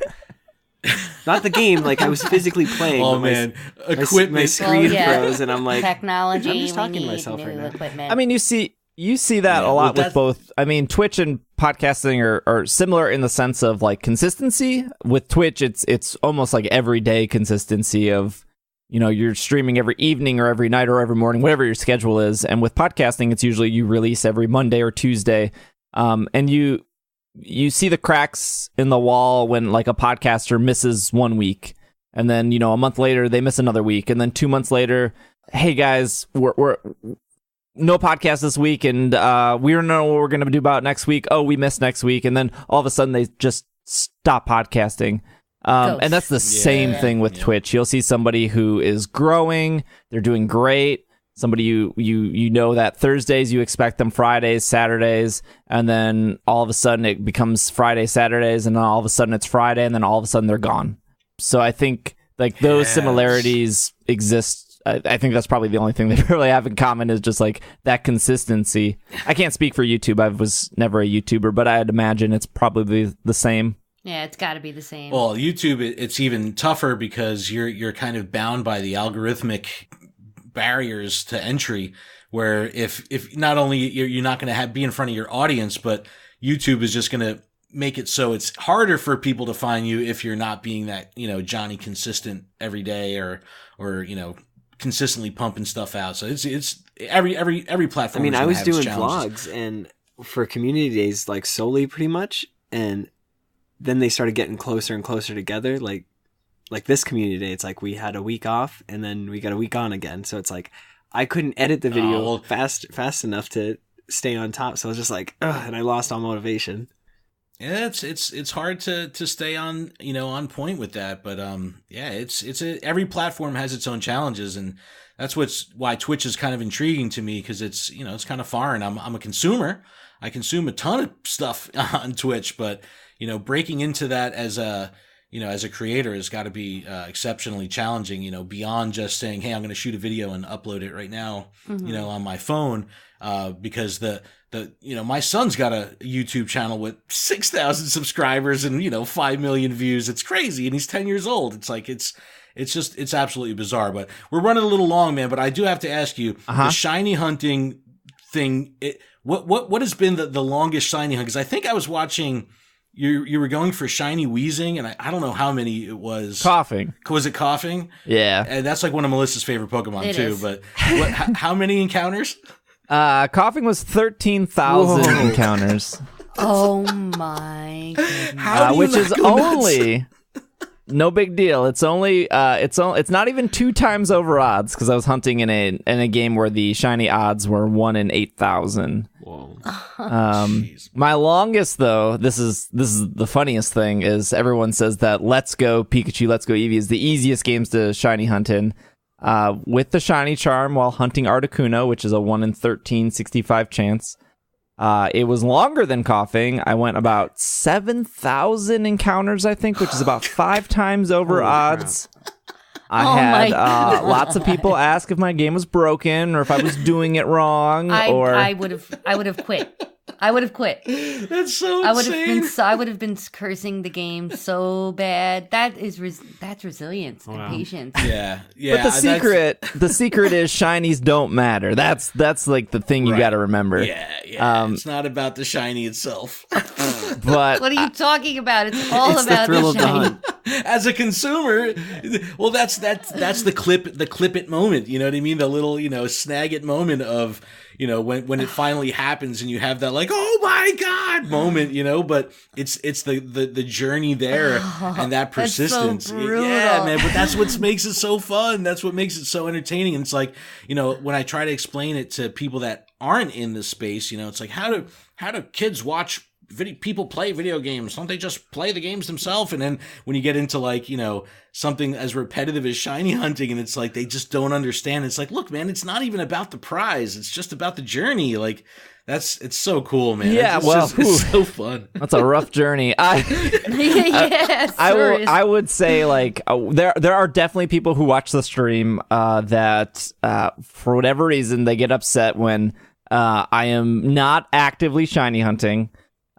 Not the game, I was physically playing. Oh man, equipment. My screen froze, and I'm like, technology. I'm just talking to myself right now. Equipment. I mean, you see that a lot with both. I mean, Twitch and podcasting are similar in the sense of consistency. With Twitch, it's almost like everyday consistency of, you're streaming every evening or every night or every morning, whatever your schedule is. And with podcasting, it's usually you release every Monday or Tuesday. And you see the cracks in the wall when a podcaster misses 1 week, and then, a month later they miss another week. And then 2 months later, hey guys, we're no podcast this week, and we don't know what we're going to do about next week. Oh, we missed next week. And then all of a sudden they just stop podcasting. And that's the same thing with Twitch. You'll see somebody who is growing, they're doing great. Somebody you know that Thursdays you expect them Fridays, Saturdays, and then all of a sudden it becomes Friday, Saturdays, and then all of a sudden it's Friday, and then all of a sudden they're gone. So I think those similarities exist. I think that's probably the only thing they really have in common is just that consistency. I can't speak for YouTube. I was never a YouTuber, but I'd imagine it's probably the same. Yeah, it's got to be the same. Well, YouTube, it's even tougher because you're kind of bound by the algorithmic barriers to entry, where if not only you're not going to be in front of your audience, but YouTube is just going to make it so it's harder for people to find you if you're not being that, Johnny consistent every day or consistently pumping stuff out. So it's every platform. I mean, I was doing vlogs and for community days, solely pretty much. And then they started getting closer and closer together. like this community day, it's like we had a week off and then we got a week on again. So it's like I couldn't edit the video fast enough to stay on top. So I was just like, ugh, and I lost all motivation. Yeah, it's hard to stay on, on point with that, but every platform has its own challenges, and that's why Twitch is kind of intriguing to me, because it's kind of foreign. I'm a consumer. I consume a ton of stuff on Twitch, but breaking into that as a creator has got to be exceptionally challenging, beyond just saying, hey, I'm going to shoot a video and upload it right now, on my phone, because my son's got a YouTube channel with 6,000 subscribers and, 5 million views. It's crazy. And he's 10 years old. It's like, it's absolutely bizarre, but we're running a little long, man. But I do have to ask you, the shiny hunting thing, what has been the longest shiny hunt? Because I think I was watching, you were going for shiny wheezing, and I don't know how many it was. Coughing. Was it coughing? Yeah. And that's like one of Melissa's favorite Pokemon It too. is. But how many encounters? Coughing was 13,000 encounters, Oh my goodness. How which do you is not go nuts? only no big deal. It's only it's not even 2 times over odds, because I was hunting in a game where the shiny odds were 1 in 8,000. Whoa. My longest, though, this is the funniest thing, is everyone says that Let's Go Pikachu, Let's Go Eevee is the easiest games to shiny hunt in. With the shiny charm while hunting Articuno, which is a 1 in 1365 chance. It was longer than coughing. I went about 7,000 encounters, I think, which is about 5 times over odds. I had lots of people ask if my game was broken or if I was doing it wrong. I would have quit. I would have quit. That's so insane. I would have been cursing the game so bad. That's resilience and patience. Yeah. But the secret is shinies don't matter. That's like the thing you got to remember. Yeah. It's not about the shiny itself. But What are you talking about? It's all It's the about thrill the of the shiny. hunt. As a consumer, well, that's the clip it moment. You know what I mean? The little snag it moment of when it finally happens and you have that like, oh my god moment. But it's the journey there and that persistence. That's so brutal. Yeah, man. But that's what makes it so fun. That's what makes it so entertaining. And it's like when I try to explain it to people that aren't in the space, it's like how do kids watch people play video games? Don't they just play the games themselves? And then when you get into like something as repetitive as shiny hunting, and it's like they just don't understand. It's like, look, man, it's not even about the prize. It's just about the journey. Like it's so cool, man. Yeah, it's so fun. that's a rough journey. Yes, I would say like there are definitely people who watch the stream that for whatever reason they get upset when I am not actively shiny hunting.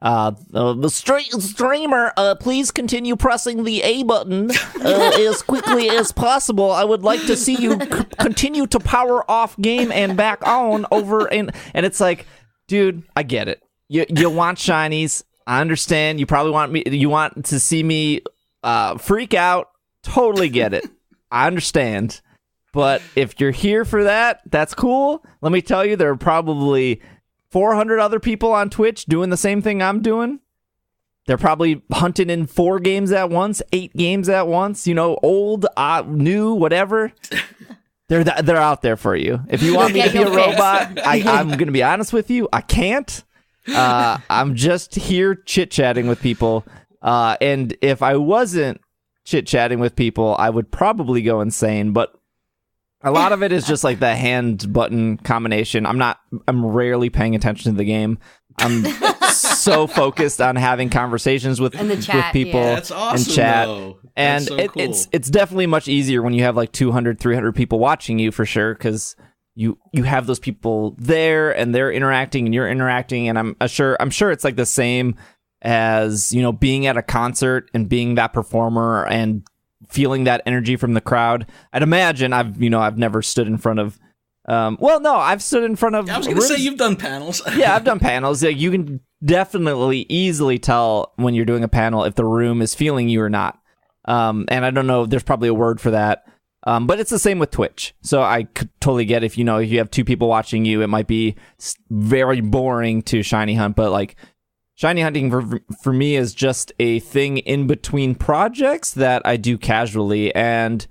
The streamer, please continue pressing the A button as quickly as possible. I would like to see you continue to power off game and back on over and it's like, dude, I get it. You want shinies. I understand. You probably you want to see me freak out. Totally get it. I understand. But if you're here for that, that's cool. Let me tell you, there are probably 400 other people on Twitch doing the same thing I'm doing. They're probably hunting in 4 games at once, 8 games at once, old, new, whatever. They're out there for you. If you want me to be a robot, I'm going to be honest with you. I can't. I'm just here chit-chatting with people. And if I wasn't chit-chatting with people, I would probably go insane. But a lot of it is just like the hand button combination. I'm rarely paying attention to the game. I'm so focused on having conversations with people that's awesome, and chat. though. And so cool. it's definitely much easier when you have like 200, 300 people watching you for sure, because you have those people there and they're interacting and you're interacting. And I'm sure it's like the same as, being at a concert and being that performer and feeling that energy from the crowd. I'd imagine I've never stood in front of I've stood in front of I was going to say you've done panels. Yeah, I've done panels. Like, you can definitely easily tell when you're doing a panel if the room is feeling you or not. And I don't know, there's probably a word for that. But it's the same with Twitch. So I could totally get if you have 2 people watching you, it might be very boring to shiny hunt, but like shiny hunting for me is just a thing in between projects that I do casually. And,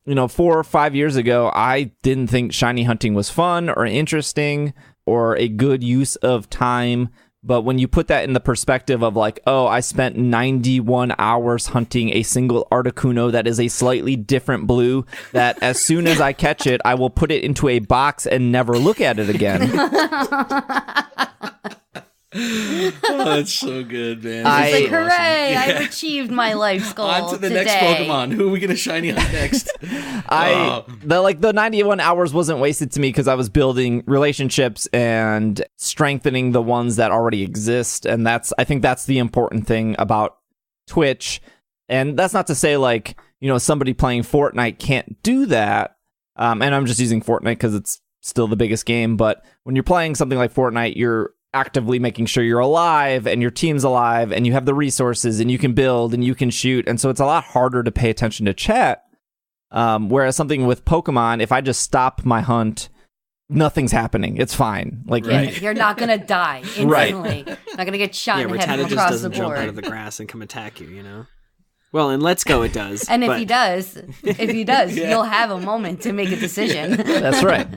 4 or 5 years ago, I didn't think shiny hunting was fun or interesting or a good use of time. But when you put that in the perspective of like, oh, I spent 91 hours hunting a single Articuno that is a slightly different blue, that as soon as I catch it, I will put it into a box and never look at it again. Oh, that's so good, man. It's like, That's so hooray, awesome. I've achieved my life's goal. On to the today. next Pokemon. Who are we going to shiny hunt next? The 91 hours wasn't wasted to me because I was building relationships and strengthening the ones that already exist. And I think that's the important thing about Twitch. And that's not to say like, somebody playing Fortnite can't do that. And I'm just using Fortnite because it's still the biggest game. But when you're playing something like Fortnite, you're actively making sure you're alive and your team's alive and you have the resources and you can build and you can shoot. And so it's a lot harder to pay attention to chat. Whereas something with Pokemon, if I just stop my hunt, nothing's happening. It's fine. Like, You're not going to die instantly. Not going to get shot in the head from Rattata just across the doesn't jump board. out of the grass and come attack you, Well, in Let's Go it does. And if but- he does, you'll have a moment to make a decision. that's right.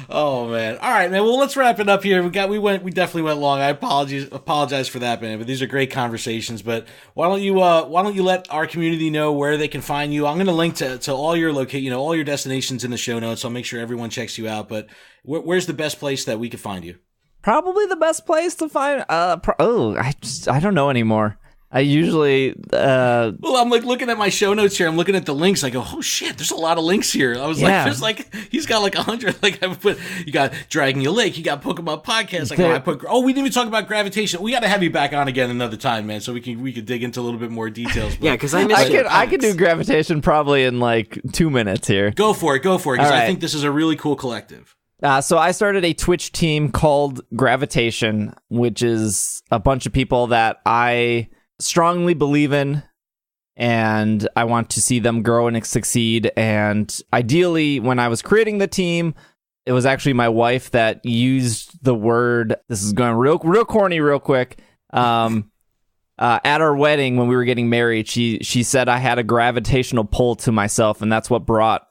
Oh man! All right, man. Well, let's wrap it up here. We definitely went long. I apologize for that, man. But these are great conversations. But why don't you let our community know where they can find you? I'm going to link to all your all your destinations in the show notes. I'll make sure everyone checks you out. But where's the best place that we can find you? Probably the best place to find. I don't know anymore. I usually. Well, I'm like looking at my show notes here. I'm looking at the links. I go, oh shit, there's a lot of links here. I was like, there's like, he's got like 100. Like I put, you got Dragging Your Lake, you got Pokemon Podcast. Like we didn't even talk about gravitation. We got to have you back on again another time, man, so we could dig into a little bit more details. But, Yeah, because I missed I could do gravitation probably in like 2 minutes here. Go for it, because right. I think this is a really cool collective. So I started a Twitch team called Gravitation, which is a bunch of people that I strongly believe in, and I want to see them grow and succeed. And ideally, when I was creating the team, it was actually my wife that used the word, this is going real corny real quick, at our wedding when we were getting married, she said I had a gravitational pull to myself, and that's what brought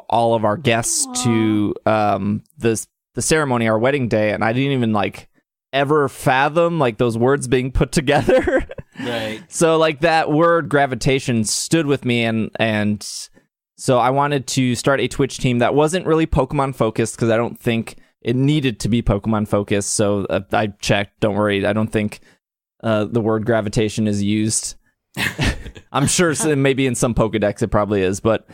all of our guests to the ceremony, our wedding day. And I didn't even like ever fathom like those words being put together. Right. So like that word gravitation stood with me, and so I wanted to start a Twitch team that wasn't really Pokemon focused because I don't think it needed to be Pokemon focused. So I checked. Don't worry. I don't think the word gravitation is used. I'm sure maybe in some Pokedex it probably is, but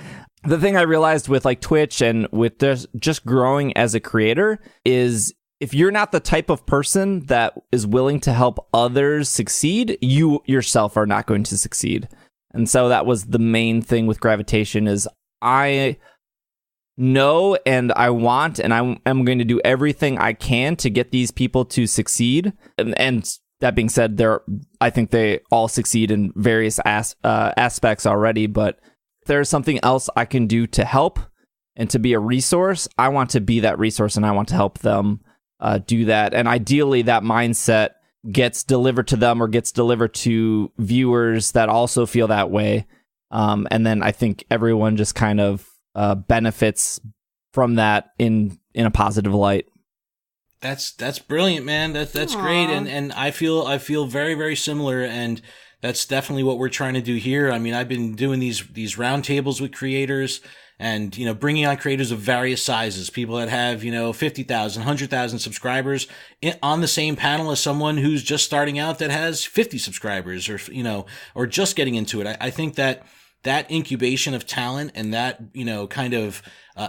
the thing I realized with like Twitch and with just growing as a creator is if you're not the type of person that is willing to help others succeed, you yourself are not going to succeed. And so that was the main thing with gravitation is I know and I want and I am going to do everything I can to get these people to succeed. And that being said, I think they all succeed in various aspects already, but if there's something else I can do to help and to be a resource, I want to be that resource and I want to help them do that. And ideally that mindset gets delivered to them or gets delivered to viewers that also feel that way. And then I think everyone just kind of benefits from that in a positive light. That's brilliant, man. That's great. And I feel very, very similar. And that's definitely what we're trying to do here. I mean, I've been doing these roundtables with creators and, bringing on creators of various sizes, people that have, 50,000, 100,000 subscribers on the same panel as someone who's just starting out that has 50 subscribers or just getting into it. I think that incubation of talent and that, kind of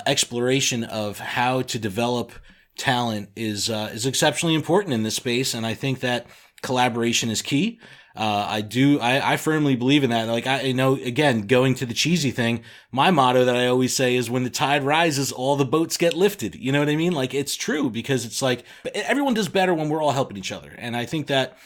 exploration of how to develop talent is exceptionally important in this space. And I think that collaboration is key. I firmly believe in that. Like, again, going to the cheesy thing, my motto that I always say is when the tide rises, all the boats get lifted. You know what I mean? Like, it's true because it's like everyone does better when we're all helping each other. And I think that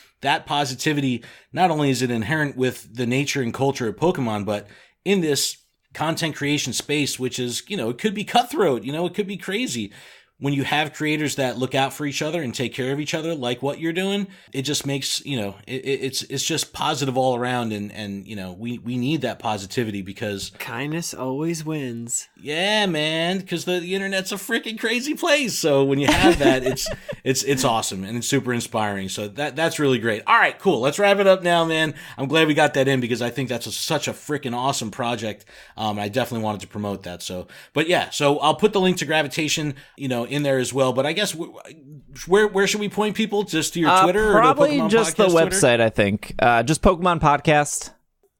positivity, not only is it inherent with the nature and culture of Pokemon, but in this content creation space, which is, it could be cutthroat, it could be crazy. when you have creators that look out for each other and take care of each other, like what you're doing, it just makes, it's just positive all around. And we need that positivity because kindness always wins. Yeah, man, because the internet's a freaking crazy place. So when you have that, it's awesome and it's super inspiring. So that's really great. All right, cool. Let's wrap it up now, man. I'm glad we got that in because I think that's such a freaking awesome project. I definitely wanted to promote that. So I'll put the link to Gravitation, in there as well. But I guess where should we point people? Just to your Twitter, probably or to Pokemon just Podcast the website. Twitter? I think just Pokemon Podcast.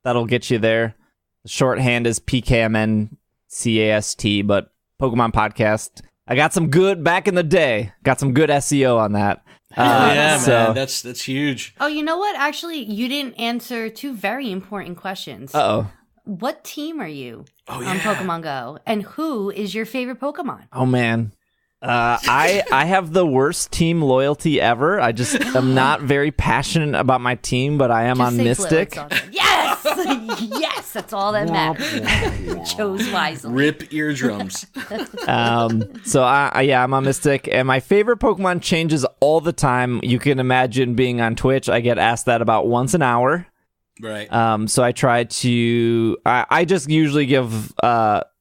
That'll get you there. The shorthand is PKMNCAST, but Pokemon Podcast. I got some good back in the day. Got some good SEO on that. Man, that's huge. Oh, you know what? Actually, you didn't answer two very important questions. Uh-oh. What team are you on Pokemon Go? And who is your favorite Pokemon? Oh, man. I have the worst team loyalty ever. I just am not very passionate about my team, but I am on Mystic. Yes! Yes! That's all that matters. Chose wisely. Rip eardrums. So I'm on Mystic, and my favorite Pokemon changes all the time. You can imagine being on Twitch. I get asked that about once an hour. Right. So I try to. I just usually give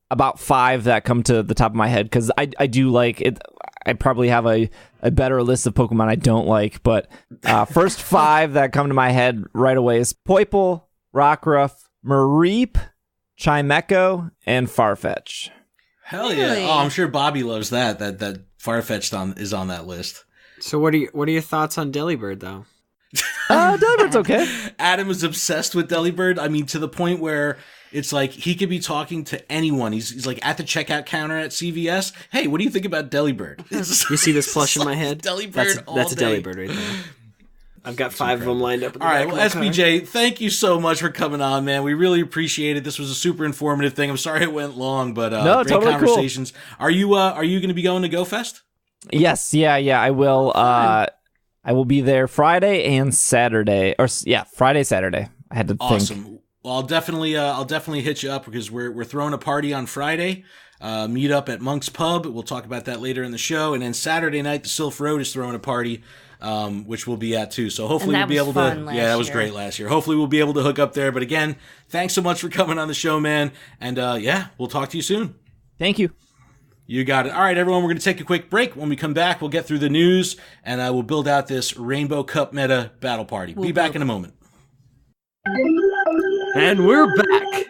about 5 that come to the top of my head because I do like it. I probably have a better list of Pokemon I don't like, but first 5 that come to my head right away is Poipole, Rockruff, Mareep, Chimecho, and Farfetch. Hell yeah! Really? Oh, I'm sure Bobby loves that Farfetch'd is on that list. So what are your thoughts on Delibird though? Delibird's okay. Adam is obsessed with Delibird. I mean, to the point where it's like he could be talking to anyone. He's like at the checkout counter at CVS. Hey, what do you think about Delibird? You see this plush in my head? Delibird That's a Delibird right there. I've got 5 of them lined up. All right, well, SBJ, thank you so much for coming on, man. We really appreciate it. This was a super informative thing. I'm sorry it went long, but no, great totally conversations. Cool. Are you going to be going to GoFest? Yes, yeah, I will. I will be there Friday and Saturday, Friday, Saturday. I had to think. Well, I'll definitely hit you up because we're throwing a party on Friday. Meet up at Monk's Pub. We'll talk about that later in the show. And then Saturday night, the Sylph Road is throwing a party, which we'll be at too. So hopefully we'll be able to. Yeah, that was great last year. Hopefully we'll be able to hook up there. But again, thanks so much for coming on the show, man. And we'll talk to you soon. Thank you. You got it. All right, everyone, we're going to take a quick break. When we come back, we'll get through the news, and we'll build out this Rainbow Cup meta battle party. Be back in a moment. And we're back.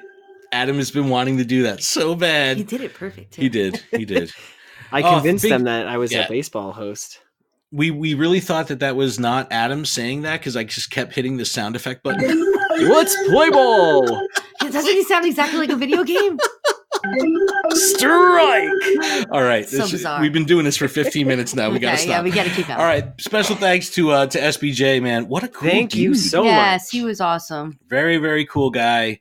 Adam has been wanting to do that so bad. He did it perfect, too. He did. I convinced them that I was a baseball host. We really thought that was not Adam saying that because I just kept hitting the sound effect button. Let's play ball! Doesn't he sound exactly like a video game? Strike! All right. Bizarre. We've been doing this for 15 minutes now. We got to stop. Yeah, we got to keep going. All right. Special thanks to SBJ, man. What a cool Thank dude. you so much. Yes, he was awesome. Very, very cool guy.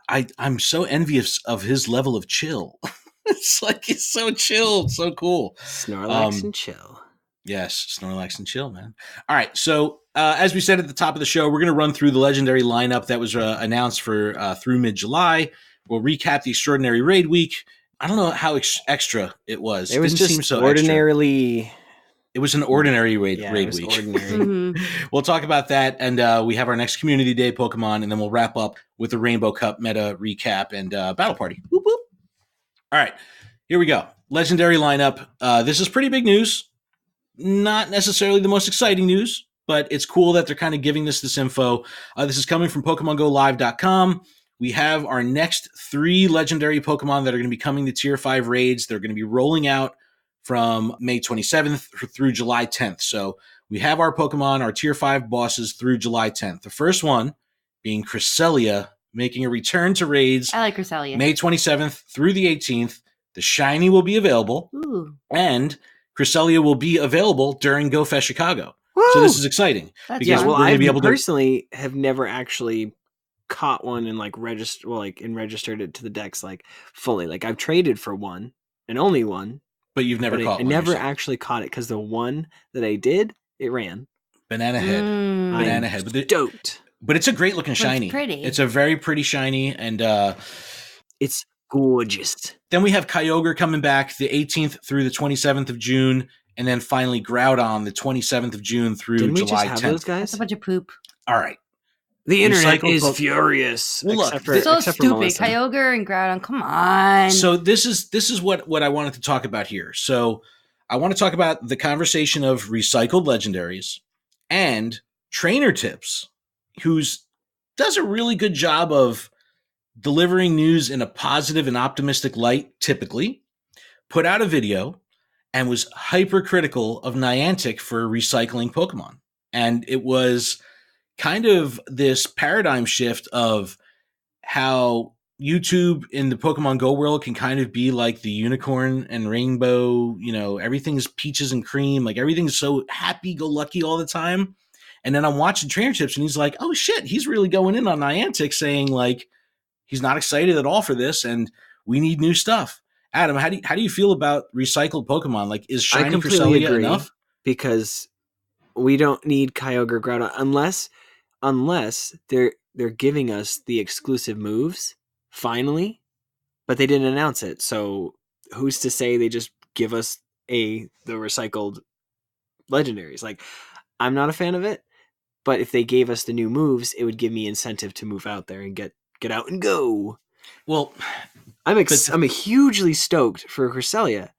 I'm so envious of his level of chill. It's like he's so chill, so cool. Snorlax and chill. Yes, Snorlax and chill, man. All right, so as we said at the top of the show, we're going to run through the legendary lineup that was announced for through mid-July. We'll recap the Extraordinary Raid Week. I don't know how extra it was. It was didn't just seem so ordinarily... Extra. It was an ordinary raid it was week. Ordinary. We'll talk about that, and we have our next Community Day Pokemon, and then we'll wrap up with the Rainbow Cup meta recap and battle party. Whoop, whoop. All right, here we go. Legendary lineup. This is pretty big news. Not necessarily the most exciting news, but it's cool that they're kind of giving this info. This is coming from PokemonGoLive.com. We have our next 3 legendary Pokemon that are going to be coming to Tier 5 raids. They're going to be rolling out from May 27th through July 10th. So we have our Pokemon, our Tier 5 bosses through July 10th. The first one being Cresselia, making a return to raids. I like Cresselia. May 27th through the 18th. The shiny will be available. Ooh. And Cresselia will be available during GoFest Chicago. Woo! So this is exciting. That's we're going to be able to personally have never actually caught one and registered it to the decks fully. I've traded for one and only one. But you've never caught one. I never actually caught it because the one that I did, it ran. Banana Head. Banana Head. Stoked. But it's a great looking shiny. It's pretty. It's a very pretty shiny, and it's gorgeous. Then we have Kyogre coming back the 18th through the 27th of June, and then finally Groudon the 27th of June through Didn't we July just have 10th. those That's guys? a bunch of poop. All right. The internet Recycled is Poke- furious. Well, look, except for, So except for stupid. Melissa. Kyogre and Groudon, come on. So this is what I wanted to talk about here. So I want to talk about the conversation of recycled legendaries and trainer tips, who's does a really good job of delivering news in a positive and optimistic light, typically, put out a video and was hypercritical of Niantic for recycling Pokemon. And it was kind of this paradigm shift of how YouTube in the Pokemon Go world can kind of be like the unicorn and rainbow, everything's peaches and cream, like everything's so happy-go-lucky all the time. And then I'm watching trainer tips and he's like, oh shit, he's really going in on Niantic, saying like he's not excited at all for this and we need new stuff. Adam, how do you feel about recycled Pokemon? Like, is I Shiny completely Cresselia agree enough? because we don't need Kyogre Groudon unless they're giving us the exclusive moves finally, but they didn't announce it. So who's to say they just give us the recycled legendaries? Like, I'm not a fan of it, but if they gave us the new moves, it would give me incentive to move out there and get out and go. Well, I'm hugely stoked for Cresselia,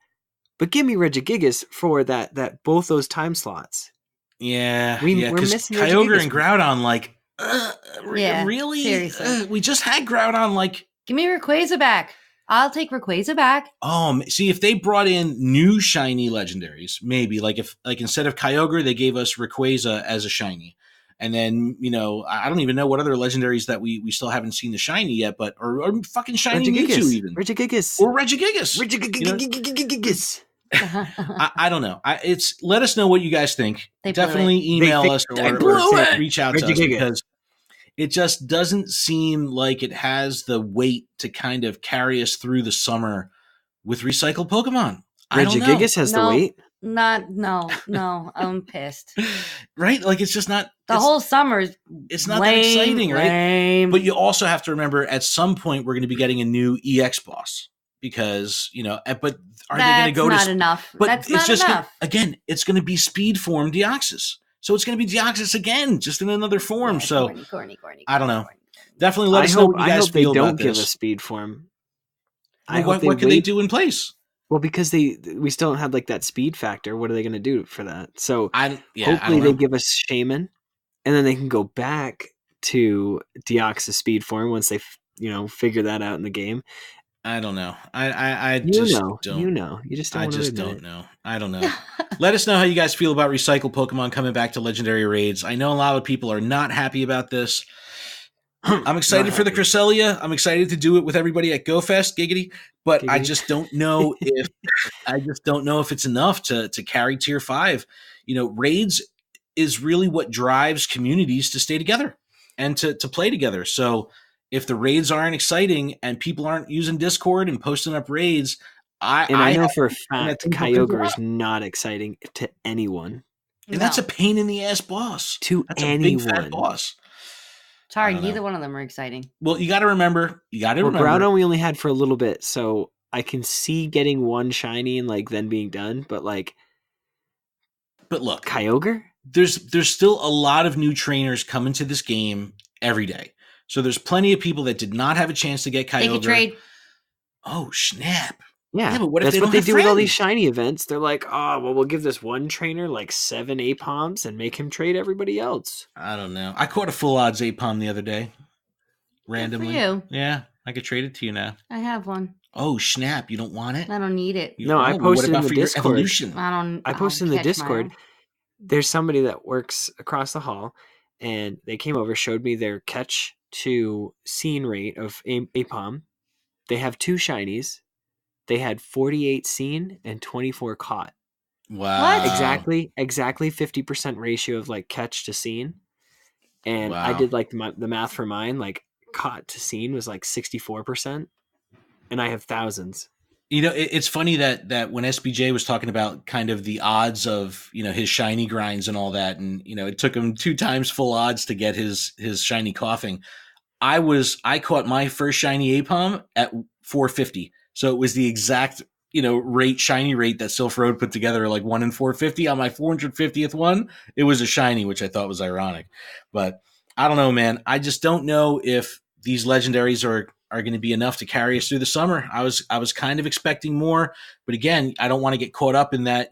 but give me Regigigas for that both those time slots. yeah, We're because missing Kyogre Regigigas. and Groudon, like, Yeah, really? seriously. We just had Groudon, like, Give me Rayquaza back. I'll take Rayquaza back. see, if they brought in new shiny legendaries, maybe like if instead of Kyogre, they gave us Rayquaza as a shiny. And then, I don't even know what other legendaries that we still haven't seen the shiny yet, but or fucking shiny Mewtwo even. Regigigas. Or Regigigas. Regigigas. I don't know. Let us know what you guys think. They blew Definitely email They us blew or it. reach out to us Regigigas. because it just doesn't seem like it has the weight to kind of carry us through the summer with recycled Pokemon. I don't know. Regigigas has the No. weight. No, I'm pissed. Right? Like it's just not The whole summer's it's not lame, that exciting, right? lame. But you also have to remember at some point we're going to be getting a new EX boss because, but are they going to go That's to not enough. But That's it's not just enough. again, it's going to be speed form Deoxys. So it's going to be Deoxys again, just in another form. Yeah, so corny. I don't know. Definitely let us know what you I guys hope they feel don't about give us this. speed form. Well, what can they do in place? Well, because we still don't have like that speed factor. What are they going to do for that? So I hopefully don't they know. give us Shaman, and then they can go back to Deoxys speed form once they figure that out in the game. I don't know. I You just know, don't. you just don't. I wanna just admit don't it. know. I don't know. Let us know how you guys feel about recycled Pokemon coming back to Legendary Raids. I know a lot of people are not happy about this. I'm excited Not for the happy. Cresselia. I'm excited to do it with everybody at GoFest, giggity. But I Giggity. just don't know if it's enough to carry Tier 5. Raids is really what drives communities to stay together and to play together. So if the raids aren't exciting and people aren't using Discord and posting up raids, I know for a and fact things will fizzle Kyogre is out. not exciting to anyone. And that's a pain in the ass boss. To That's a big fat anyone. boss. Sorry, I don't know. neither one of them are exciting. Well, you got to remember. Well, Groudon we only had for a little bit, so I can see getting one shiny and then being done. But But look, Kyogre, there's still a lot of new trainers coming to this game every day. So there's plenty of people that did not have a chance to get Kyogre. Take a trade. Oh, snap. yeah. But what if That's they what don't they have do with all these friends? shiny events. They're like, oh, well, we'll give this one trainer 7 Apoms and make him trade everybody else. I don't know. I caught a full odds Apom the other day. Randomly. Good for you. Yeah, I could trade it to you now. I have one. Oh, snap. You don't want it? I don't need it. No, I what posted in about the for your Discord. evolution? I posted in the Discord. There's somebody that works across the hall, and they came over, showed me their catch to scene rate of Apom. They have 2 shinies. They had 48 seen and 24 caught. Wow. What? Exactly 50% ratio of catch to scene. And I Wow. did the math for mine, caught to scene was 64%, and I have thousands. It's funny that when SBJ was talking about kind of the odds of, his shiny grinds and all that, and, it took him 2 times full odds to get his shiny coughing. I caught my first shiny Apom at 450. So it was the exact, shiny rate that Sylph Road put together, like 1 in 450. On my 450th one, it was a shiny, which I thought was ironic. But I don't know, man. I just don't know if these legendaries are going to be enough to carry us through the summer. I was kind of expecting more, but again, I don't want to get caught up in that,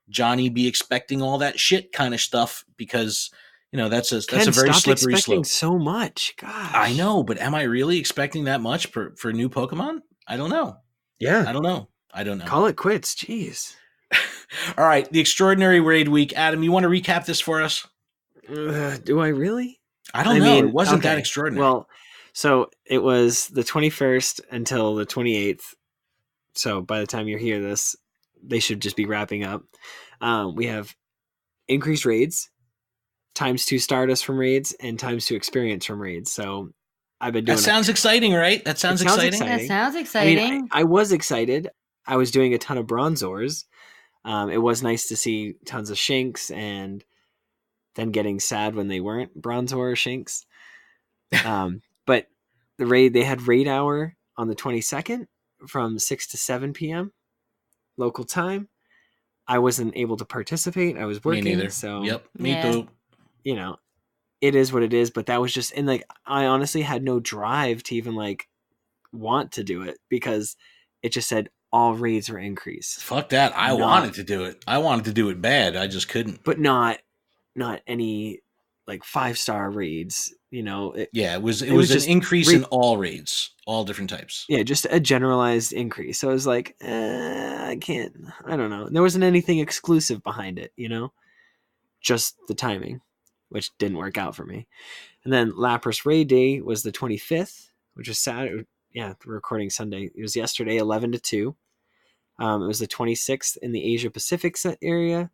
Johnny be expecting all that shit kind of stuff, because that's a very slippery slope. So much, gosh. I know, but am I really expecting that much for new Pokemon? I don't know. Yeah, I don't know. Call it quits. Jeez. All right, the Extraordinary Raid Week. Adam, you want to recap this for us? Do I really? I don't know. It wasn't that extraordinary. Well, so it was the 21st until the 28th. So by the time you hear this, they should just be wrapping up. We have increased raids, ×2 Stardust from raids, and ×2 experience from raids. So I've been doing that. Sounds exciting, right? That sounds exciting. That sounds exciting. I mean, I was excited. I was doing a ton of Bronzors. It was nice to see tons of Shinx, and then getting sad when they weren't Bronzor or Shinx. But they had raid hour on the 22nd from 6 to 7 p.m. local time. I wasn't able to participate. I was working. Me neither. So yep, me too. It is what it is. But that was just, and I honestly had no drive to even want to do it, because it just said all raids were increased. Fuck that. I wanted to do it. I wanted to do it bad. I just couldn't. But not any 5-star raids. It was an increase in all raids, all different types. Yeah, just a generalized increase. So I was like, I don't know. There wasn't anything exclusive behind it, just the timing, which didn't work out for me. And then Lapras Raid Day was the 25th, which was Saturday. Yeah, we're recording Sunday. It was yesterday, 11 to 2. It was the 26th in the Asia Pacific area,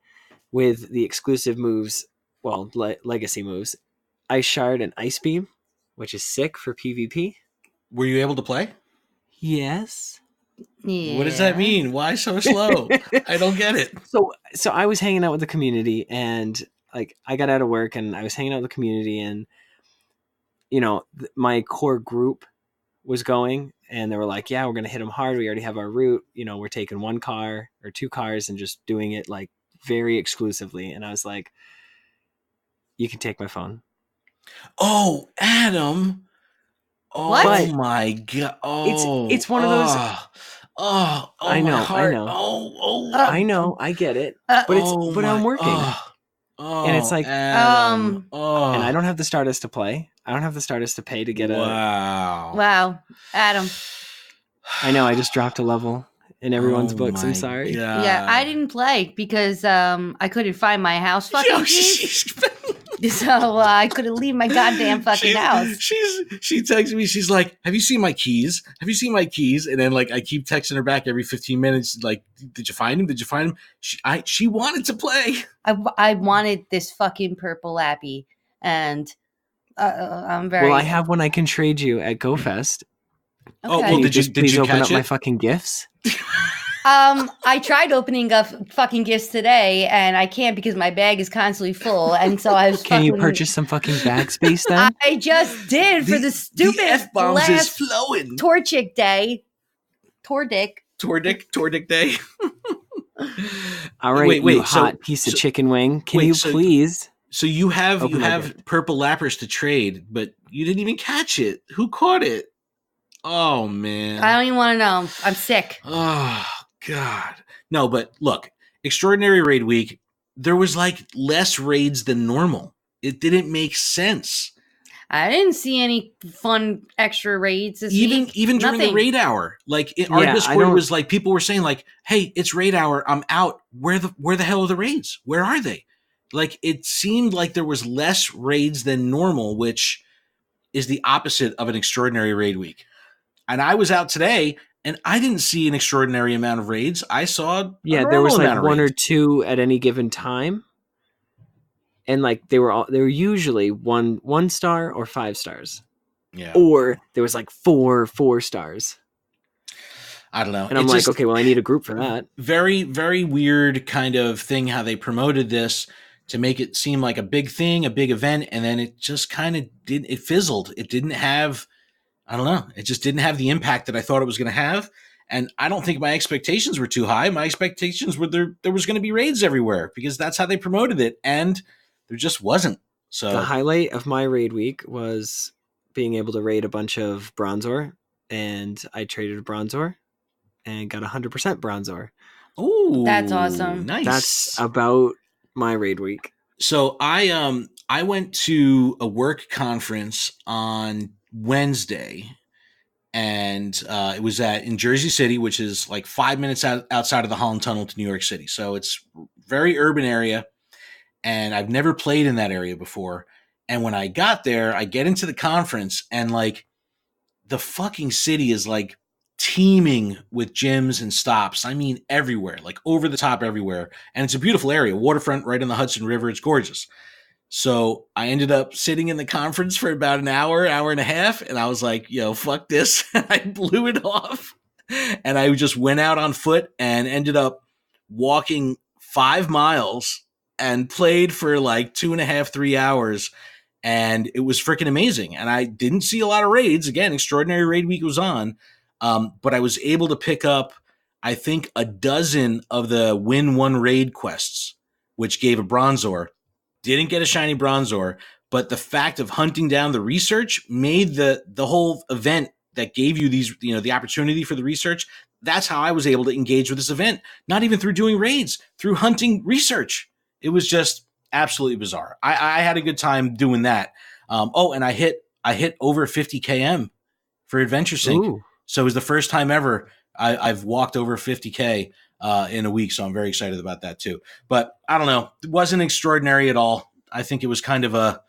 with the exclusive moves, legacy moves, Ice Shard and Ice Beam, which is sick for PvP. Were you able to play? Yes. Yeah. What does that mean? Why so slow? I don't get it. So I was hanging out with the community, and I got out of work and I was hanging out with the community, and my core group was going, and they were like, yeah, we're going to hit them hard. We already have our route. We're taking 1 car or 2 cars and just doing it very exclusively. And I was like, you can take my phone. Oh, Adam. Oh, what? My God. Oh, it's one of those. I know. I know. I get it. But I'm working. And it's like, Adam. And I don't have the Stardust to play. I don't have the Stardust to pay to get Wow, Adam. I know. I just dropped a level in everyone's books. I'm sorry. God. Yeah, I didn't play because I couldn't find my house fucking keys. So I couldn't leave my goddamn fucking house. She texts me. She's like, "Have you seen my keys? Have you seen my keys?" And then I keep texting her back every 15 minutes. Like, "Did you find him? Did you find him?" She wanted to play. I wanted this fucking purple lappy, and I'm very. Well, I have one I can trade you at GoFest. Okay. Oh, well, did you open catch up it? my fucking gifts? I tried opening up fucking gifts today, and I can't because my bag is constantly full, and so I was. Can you purchase some fucking bag space then? I just did for the stupid F-bombs is last flowing. Torchic day. Tordick day. All right, wait, hot piece of chicken wing. Can you please? So you have purple Lapras to trade, but you didn't even catch it. Who caught it? Oh man, I don't even want to know. I'm sick. Oh God, no. But look, Extraordinary Raid Week. There was less raids than normal. It didn't make sense. I didn't see any fun extra raids this even week. Even during the raid hour. Our Discord was people were saying "Hey, it's raid hour. I'm out. Where the hell are the raids? Where are they?" It seemed like there was less raids than normal, which is the opposite of an Extraordinary Raid Week. And I was out today, and I didn't see an extraordinary amount of raids. I saw there was 1 or 2 at any given time, and they were usually 1 star or 5 stars. Yeah, or there was 4 stars. I don't know, and I'm okay, well, I need a group for that. Very, very weird kind of thing how they promoted this. to make it seem like a big thing, a big event, and then it just kind of didn't. It fizzled. It didn't have. I don't know. It just didn't have the impact that I thought it was going to have. And I don't think my expectations were too high. My expectations were there was going to be raids everywhere because that's how they promoted it, and there just wasn't. So the highlight of my raid week was being able to raid a bunch of Bronzor, and I traded a Bronzor and got 100% Bronzor. Ooh, That's awesome. Nice. That's about my raid week. So I went to a work conference on Wednesday, and it was in Jersey City, which is like 5 minutes outside of the Holland Tunnel to New York City. So it's very urban area, and I've never played in that area before. And when I got there, I get into the conference, and like the fucking city is like teeming with gyms and stops. I mean, everywhere, like over the top everywhere. And it's a beautiful area, waterfront right on the Hudson River. It's gorgeous. So I ended up sitting in the conference for about an hour and a half. And I was like, yo, fuck this. I blew it off. And I just went out on foot and ended up walking 5 miles and played for like 2.5, 3 hours. And it was freaking amazing. And I didn't see a lot of raids. Again, Extraordinary Raid Week was on. But I was able to pick up, I think, a dozen of the Win 1 Raid quests, which gave a Bronzor. Didn't get a shiny Bronzor, but the fact of hunting down the research made the whole event that gave you these, the opportunity for the research. That's how I was able to engage with this event. Not even through doing raids, through hunting research. It was just absolutely bizarre. I had a good time doing that. And I hit over 50 km for Adventure Sync. Ooh. So it was the first time ever I've walked over 50K in a week. So I'm very excited about that too. But I don't know. It wasn't extraordinary at all. I think it was kind of a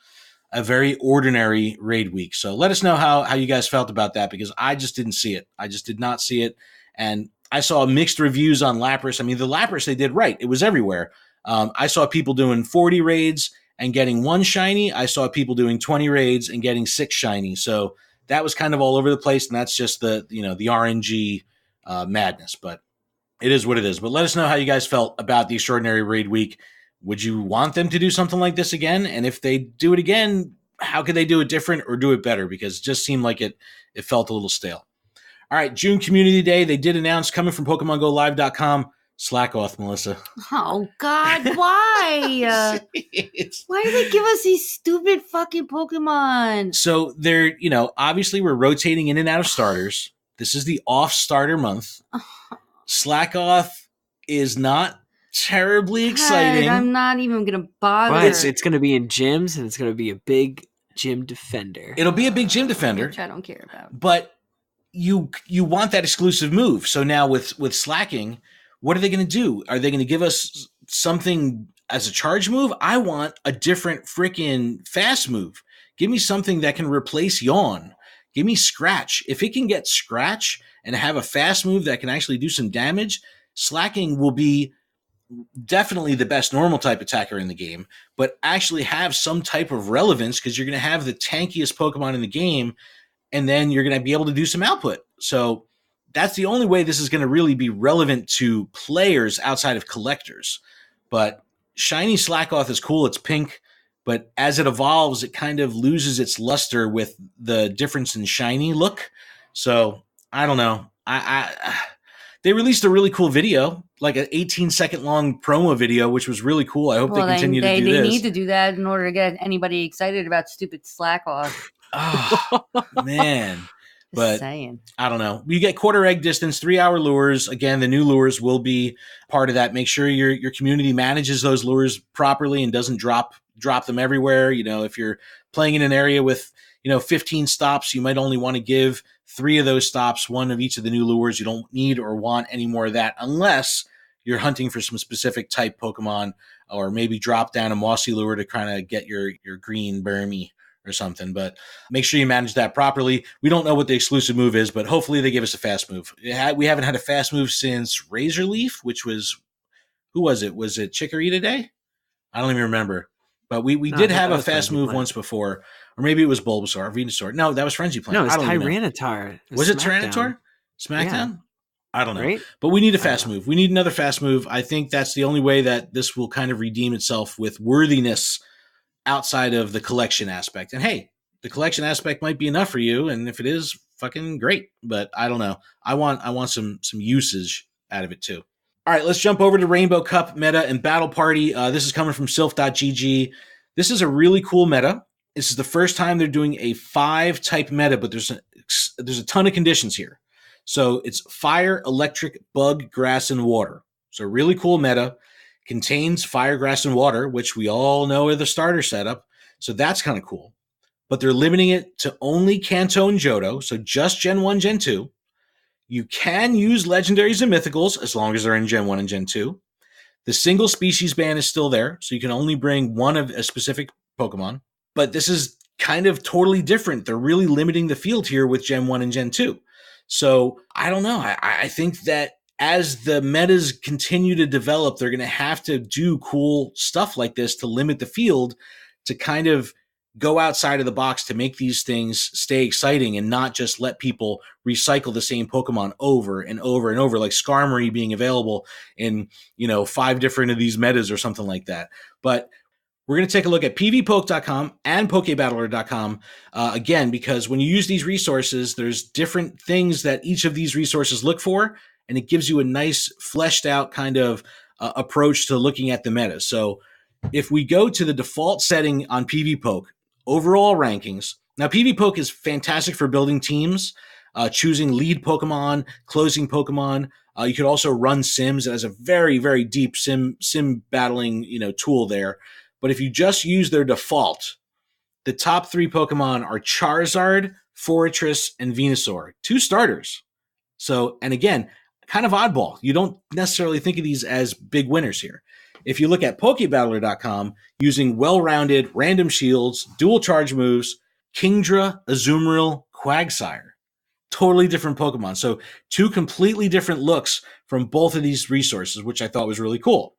very ordinary raid week. So let us know how you guys felt about that, because I just didn't see it. I just did not see it. And I saw mixed reviews on Lapras. I mean, the Lapras, they did right. It was everywhere. I saw people doing 40 raids and getting 1 shiny. I saw people doing 20 raids and getting 6 shiny. So that was kind of all over the place, and that's just the RNG madness. But it is what it is. But let us know how you guys felt about the Extraordinary Raid Week. Would you want them to do something like this again? And if they do it again, how could they do it different or do it better? Because it just seemed like it felt a little stale. All right, June Community Day. They did announce, coming from PokemonGoLive.com, Slakoth, Melissa. Oh, God, why? Why do they give us these stupid fucking Pokemon? So they're, obviously we're rotating in and out of starters. This is the off starter month. Slakoth is not terribly exciting. God, I'm not even going to bother. But it's going to be in gyms, and it's going to be a big gym defender. It'll be a big gym defender. Which I don't care about. But you want that exclusive move. So now with Slaking, what are they going to do? Are they going to give us something as a charge move? I want a different freaking fast move. Give me something that can replace Yawn. Give me Scratch. If it can get Scratch and have a fast move that can actually do some damage, Slaking will be definitely the best normal type attacker in the game, but actually have some type of relevance, because you're going to have the tankiest Pokemon in the game, and then you're going to be able to do some output. So that's the only way this is going to really be relevant to players outside of collectors. But shiny Slakoth is cool. It's pink, but as it evolves, it kind of loses its luster with the difference in shiny look. So I don't know. They released a really cool video, like an 18-second long promo video, which was really cool. I hope they continue to do this. They need to do that in order to get anybody excited about stupid Slakoth. Oh, man. But saying. I don't know. You get quarter egg distance, 3-hour lures. Again, the new lures will be part of that. Make sure your community manages those lures properly and doesn't drop them everywhere. If you're playing in an area with 15 stops, you might only want to give 3 of those stops one of each of the new lures. You don't need or want any more of that unless you're hunting for some specific type Pokemon, or maybe drop down a mossy lure to kind of get your green Burmy or something. But make sure you manage that properly. We don't know what the exclusive move is, but hopefully they give us a fast move. We haven't had a fast move since Razor Leaf, which was, who was it? Was it Chikorita Day? I don't even remember. But we did have a fast move once before. Or maybe it was Bulbasaur or Venusaur. No, that was Frenzy Plant. No, it was Tyranitar. Was it Tyranitar? SmackDown? I don't know. Right? But we need a fast move. We need another fast move. I think that's the only way that this will kind of redeem itself with worthiness outside of the collection aspect. And hey, the collection aspect might be enough for you, and if it is, fucking great. But I don't know. I want some usage out of it too. All right, let's jump over to Rainbow Cup meta and Battle Party. This is coming from Sylph.gg. This is a really cool meta. This is the first time they're doing a 5-type meta, but there's a ton of conditions here. So it's fire, electric, bug, grass, and water. So really cool meta. Contains fire, grass, and water, which we all know are the starter setup. So that's kind of cool. But they're limiting it to only Kanto and Johto, so just Gen 1, Gen 2. You can use legendaries and mythicals as long as they're in Gen 1 and Gen 2. The single species ban is still there, so you can only bring one of a specific Pokemon. But this is kind of totally different. They're really limiting the field here with Gen 1 and Gen 2. So I don't know. I think that as the metas continue to develop, they're going to have to do cool stuff like this to limit the field, to kind of go outside of the box to make these things stay exciting and not just let people recycle the same Pokemon over and over and over, like Skarmory being available in, 5 different of these metas or something like that. But we're going to take a look at pvpoke.com and pokebattler.com again, because when you use these resources, there's different things that each of these resources look for, and it gives you a nice fleshed out kind of approach to looking at the meta. So if we go to the default setting on PvPoke, overall rankings, now PvPoke is fantastic for building teams, choosing lead Pokemon, closing Pokemon. You could also run sims. It has a very, very deep sim battling tool there. But if you just use their default, the top 3 Pokemon are Charizard, Forretress, and Venusaur, 2 starters. So, and again, kind of oddball. You don't necessarily think of these as big winners here. If you look at Pokebattler.com, using well-rounded random shields, dual charge moves, Kingdra, Azumarill, Quagsire. Totally different Pokemon. So 2 completely different looks from both of these resources, which I thought was really cool.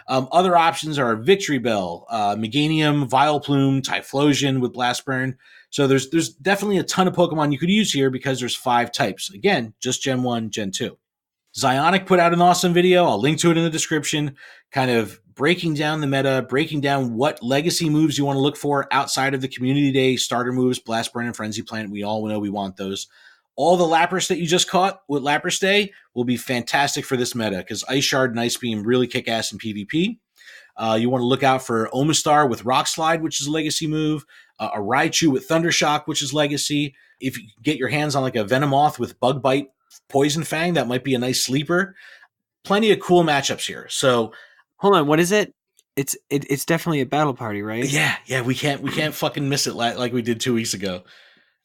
Other options are Victory Bell, Meganium, Vileplume, Typhlosion with Blast Burn. So there's definitely a ton of Pokemon you could use here because there's 5 types. Again, just Gen 1, Gen 2. Zionic put out an awesome video. I'll link to it in the description, kind of breaking down the meta, breaking down what legacy moves you want to look for outside of the Community Day starter moves, Blast Burn and Frenzy Plant. We all know we want those. All the Lapras that you just caught with Lapras Day will be fantastic for this meta because Ice Shard and Ice Beam really kick ass in PvP. You want to look out for Omastar with Rock Slide, which is a legacy move, a Raichu with Thunder Shock, which is legacy. If you get your hands on like a Venomoth with Bug Bite, Poison Fang, that might be a nice sleeper. Plenty of cool matchups here. So hold on, what is it? It's definitely a battle party, right? Yeah. We can't fucking miss it like we did 2 weeks ago.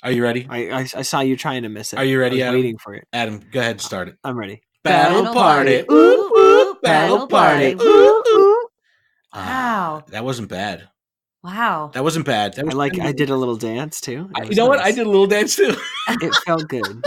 Are you ready? I saw you trying to miss it. Are you ready, Adam? Waiting for it. Adam, go ahead and start it. I'm ready. Battle party. Ooh, ooh, battle party. Ooh, ooh. Wow. That wasn't bad. Wow. That wasn't bad. That was I did a little dance too. You know what? I did a little dance too. It felt good.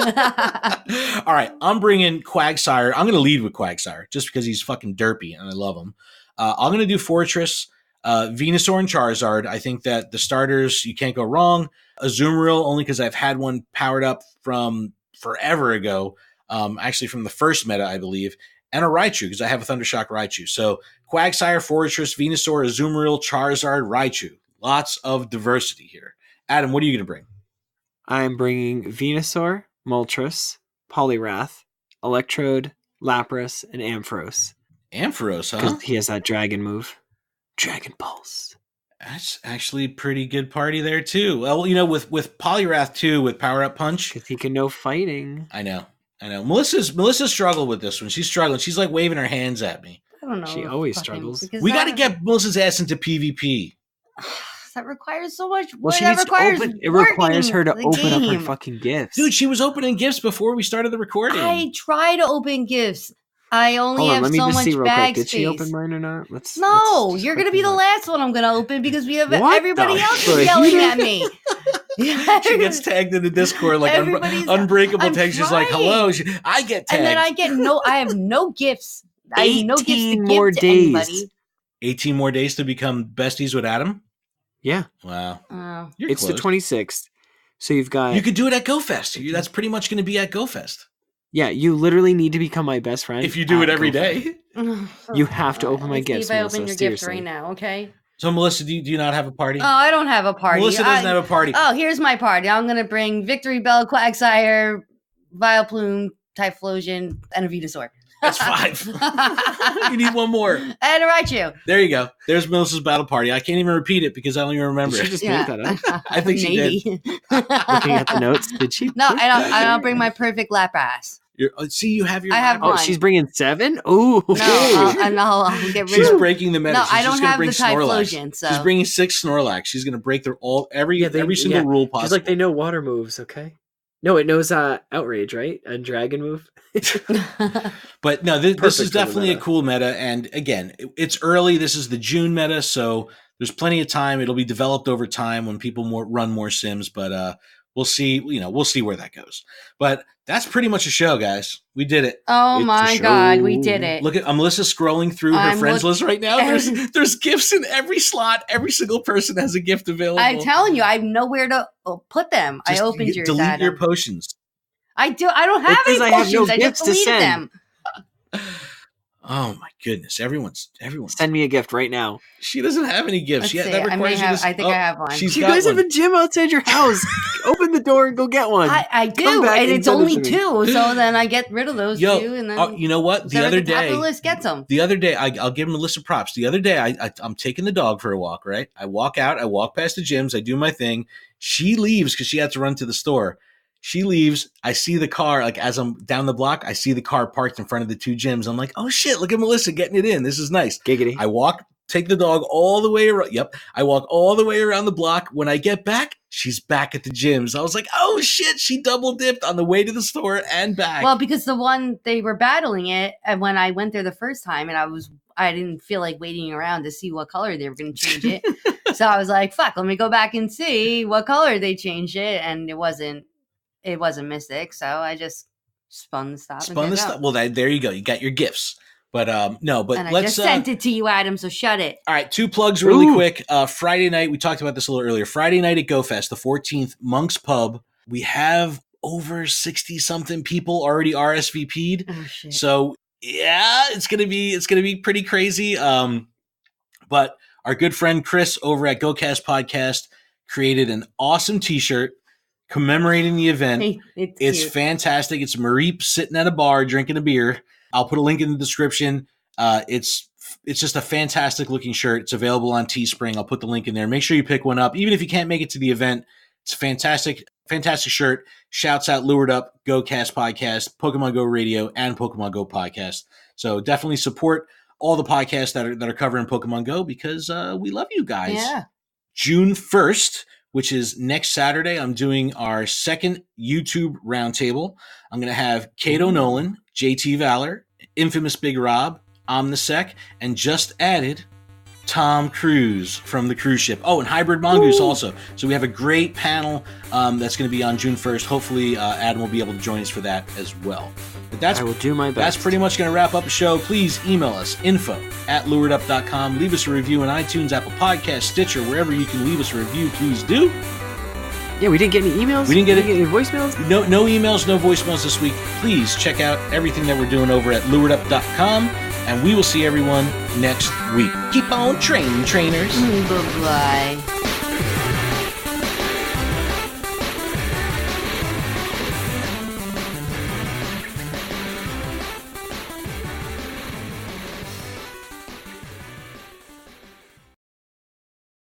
All right. I'm bringing Quagsire. I'm going to lead with Quagsire just because he's fucking derpy and I love him. I'm going to do Fortress, Venusaur, and Charizard. I think that the starters, you can't go wrong. Azumarill, only because I've had one powered up from forever ago. Actually from the first meta, I believe. And a Raichu, because I have a Thundershock Raichu. So Quagsire, Fortress, Venusaur, Azumarill, Charizard, Raichu. Lots of diversity here. Adam, what are you going to bring? I'm bringing Venusaur, Moltres, Poliwrath, Electrode, Lapras, and Ampharos. Ampharos, huh? Because he has that dragon move. Dragon Pulse. That's actually a pretty good party there, too. Well, with Poliwrath, too, with Power Up Punch. Because he can know fighting. I know. Melissa struggled with this one. She's struggling. She's like waving her hands at me. I don't know. She always struggles. We got to get Melissa's ass into PvP. That requires so much. Well, it requires her to open up her fucking gifts. Dude, she was opening gifts before we started the recording. I try to open gifts. I only have so much bag space. Did she open mine or not? You're going to be the last one I'm going to open because we have everybody else is yelling at me. She gets tagged in the Discord like unbreakable tags. She's like, "Hello." I get tagged, and then I have no gifts. I have no gifts to more give to days. anybody. 18 more days to become besties with Adam. Yeah. Wow. It's close. The 26th. So you've got. You could do it at GoFest. That's pretty much going to be at GoFest. Yeah, you literally need to become my best friend. If you do it every go for it. day. You have to open my Let's see gifts, if I Melissa, open your seriously. gift right now, okay? So, Melissa, do you not have a party? Oh, I don't have a party. Melissa doesn't have a party. Oh, here's my party. I'm going to bring Victory Bell, Quagsire, Vileplume, Typhlosion, and a Venusaur. That's 5. You need one more. And a Raichu. There you go. There's Melissa's battle party. I can't even repeat it because I don't even remember Did she it. just Yeah. make that up? I think she did. Maybe. Looking at the notes, did she? No, I don't bring my perfect Lapras. See, you have your. I have Oh, one. she's bringing 7? Ooh. No, I'll get rid She's of breaking the meta. No, She's I don't just gonna have bring the Snorlax. Typhlosion, so. She's bringing 6 Snorlax. She's gonna break every single rule possible. She's like, they know water moves, okay? No, it knows Outrage, right? A dragon move. But no, this is Perfect for the definitely a meta. cool meta. And again, it's early. This is the June meta, so there's plenty of time. It'll be developed over time when people run more sims. But we'll see. We'll see where that goes. But that's pretty much a show, guys. We did it. Oh It's a my show. God, we did it. Look at Melissa scrolling through her I'm friends list right now. every- There's gifts in every slot. Every single person has a gift available. I'm telling you, I know where to put them. Just I opened yours. delete Adam. your potions. I do. I don't have It any says I have no potions. I gifts just to deleted send. them. Oh my goodness! Everyone's. Send me a gift right now. She doesn't have any gifts. Let's Yeah, see. that I may requires you have. to. I think I have one. She's You got guys one. have a gym outside your house. Open the door and go get one. I Come do, back and and it's send it only to me. 2. So then I get rid of those 2, and then you know what? The whoever other at the top of day, the list gets them. I'll give Melissa props. The other day, I'm taking the dog for a walk. Right, I walk out. I walk past the gyms. I do my thing. She leaves because she had to run to the store. She leaves. I see the car, like as I'm down the block, I see the car parked in front of the 2 gyms. I'm like, oh shit, look at Melissa getting it in. This is nice. Giggity. I take the dog all the way around. Yep. I walk all the way around the block. When I get back, she's back at the gyms. I was like, oh shit, she double dipped on the way to the store and back. Well, because the one they were battling it, and when I went there the first time, and I didn't feel like waiting around to see what color they were going to change it. So I was like, fuck, let me go back and see what color they changed it, and it wasn't Mystic, so I just spun the stop. Well, there you go. You got your gifts. But no, but And I let's just sent it to you, Adam. So shut it. all right, 2 plugs really Ooh. quick. Friday night, we talked about this a little earlier. Friday night at GoFest, the 14th, Monk's Pub. We have over 60 something people already RSVP'd. Oh shit! So yeah, it's gonna be pretty crazy. But our good friend Chris over at GoCast Podcast created an awesome T-shirt commemorating the event. It's cute. fantastic. It's Mareep sitting at a bar drinking a beer. I'll put a link in the description. It's just a fantastic looking shirt. It's available on Teespring. I'll put the link in there. Make sure you pick one up, even if you can't make it to the event. It's a fantastic shirt. Shouts out Lured Up, GoCast Podcast, Pokemon Go Radio, and Pokemon Go Podcast. So definitely support all the podcasts that are covering Pokemon Go because we love you guys. Yeah. June 1st, which is next Saturday, I'm doing our second YouTube roundtable. I'm going to have Kato Nolan, JT Valor, Infamous Big Rob, Omnisec, and just added Tom Cruise from the cruise ship. Oh, and Hybrid Mongoose also. So we have a great panel that's going to be on June 1st. Hopefully, Adam will be able to join us for that as well. But I will do my best. That's pretty much going to wrap up the show. Please email us, info@luredup.com. Leave us a review on iTunes, Apple Podcasts, Stitcher, wherever you can leave us a review. Please do. Yeah, we didn't get any emails. We didn't get any voicemails. No emails, no voicemails this week. Please check out everything that we're doing over at luredup.com, and we will see everyone next week. Keep on training, trainers. Bye-bye.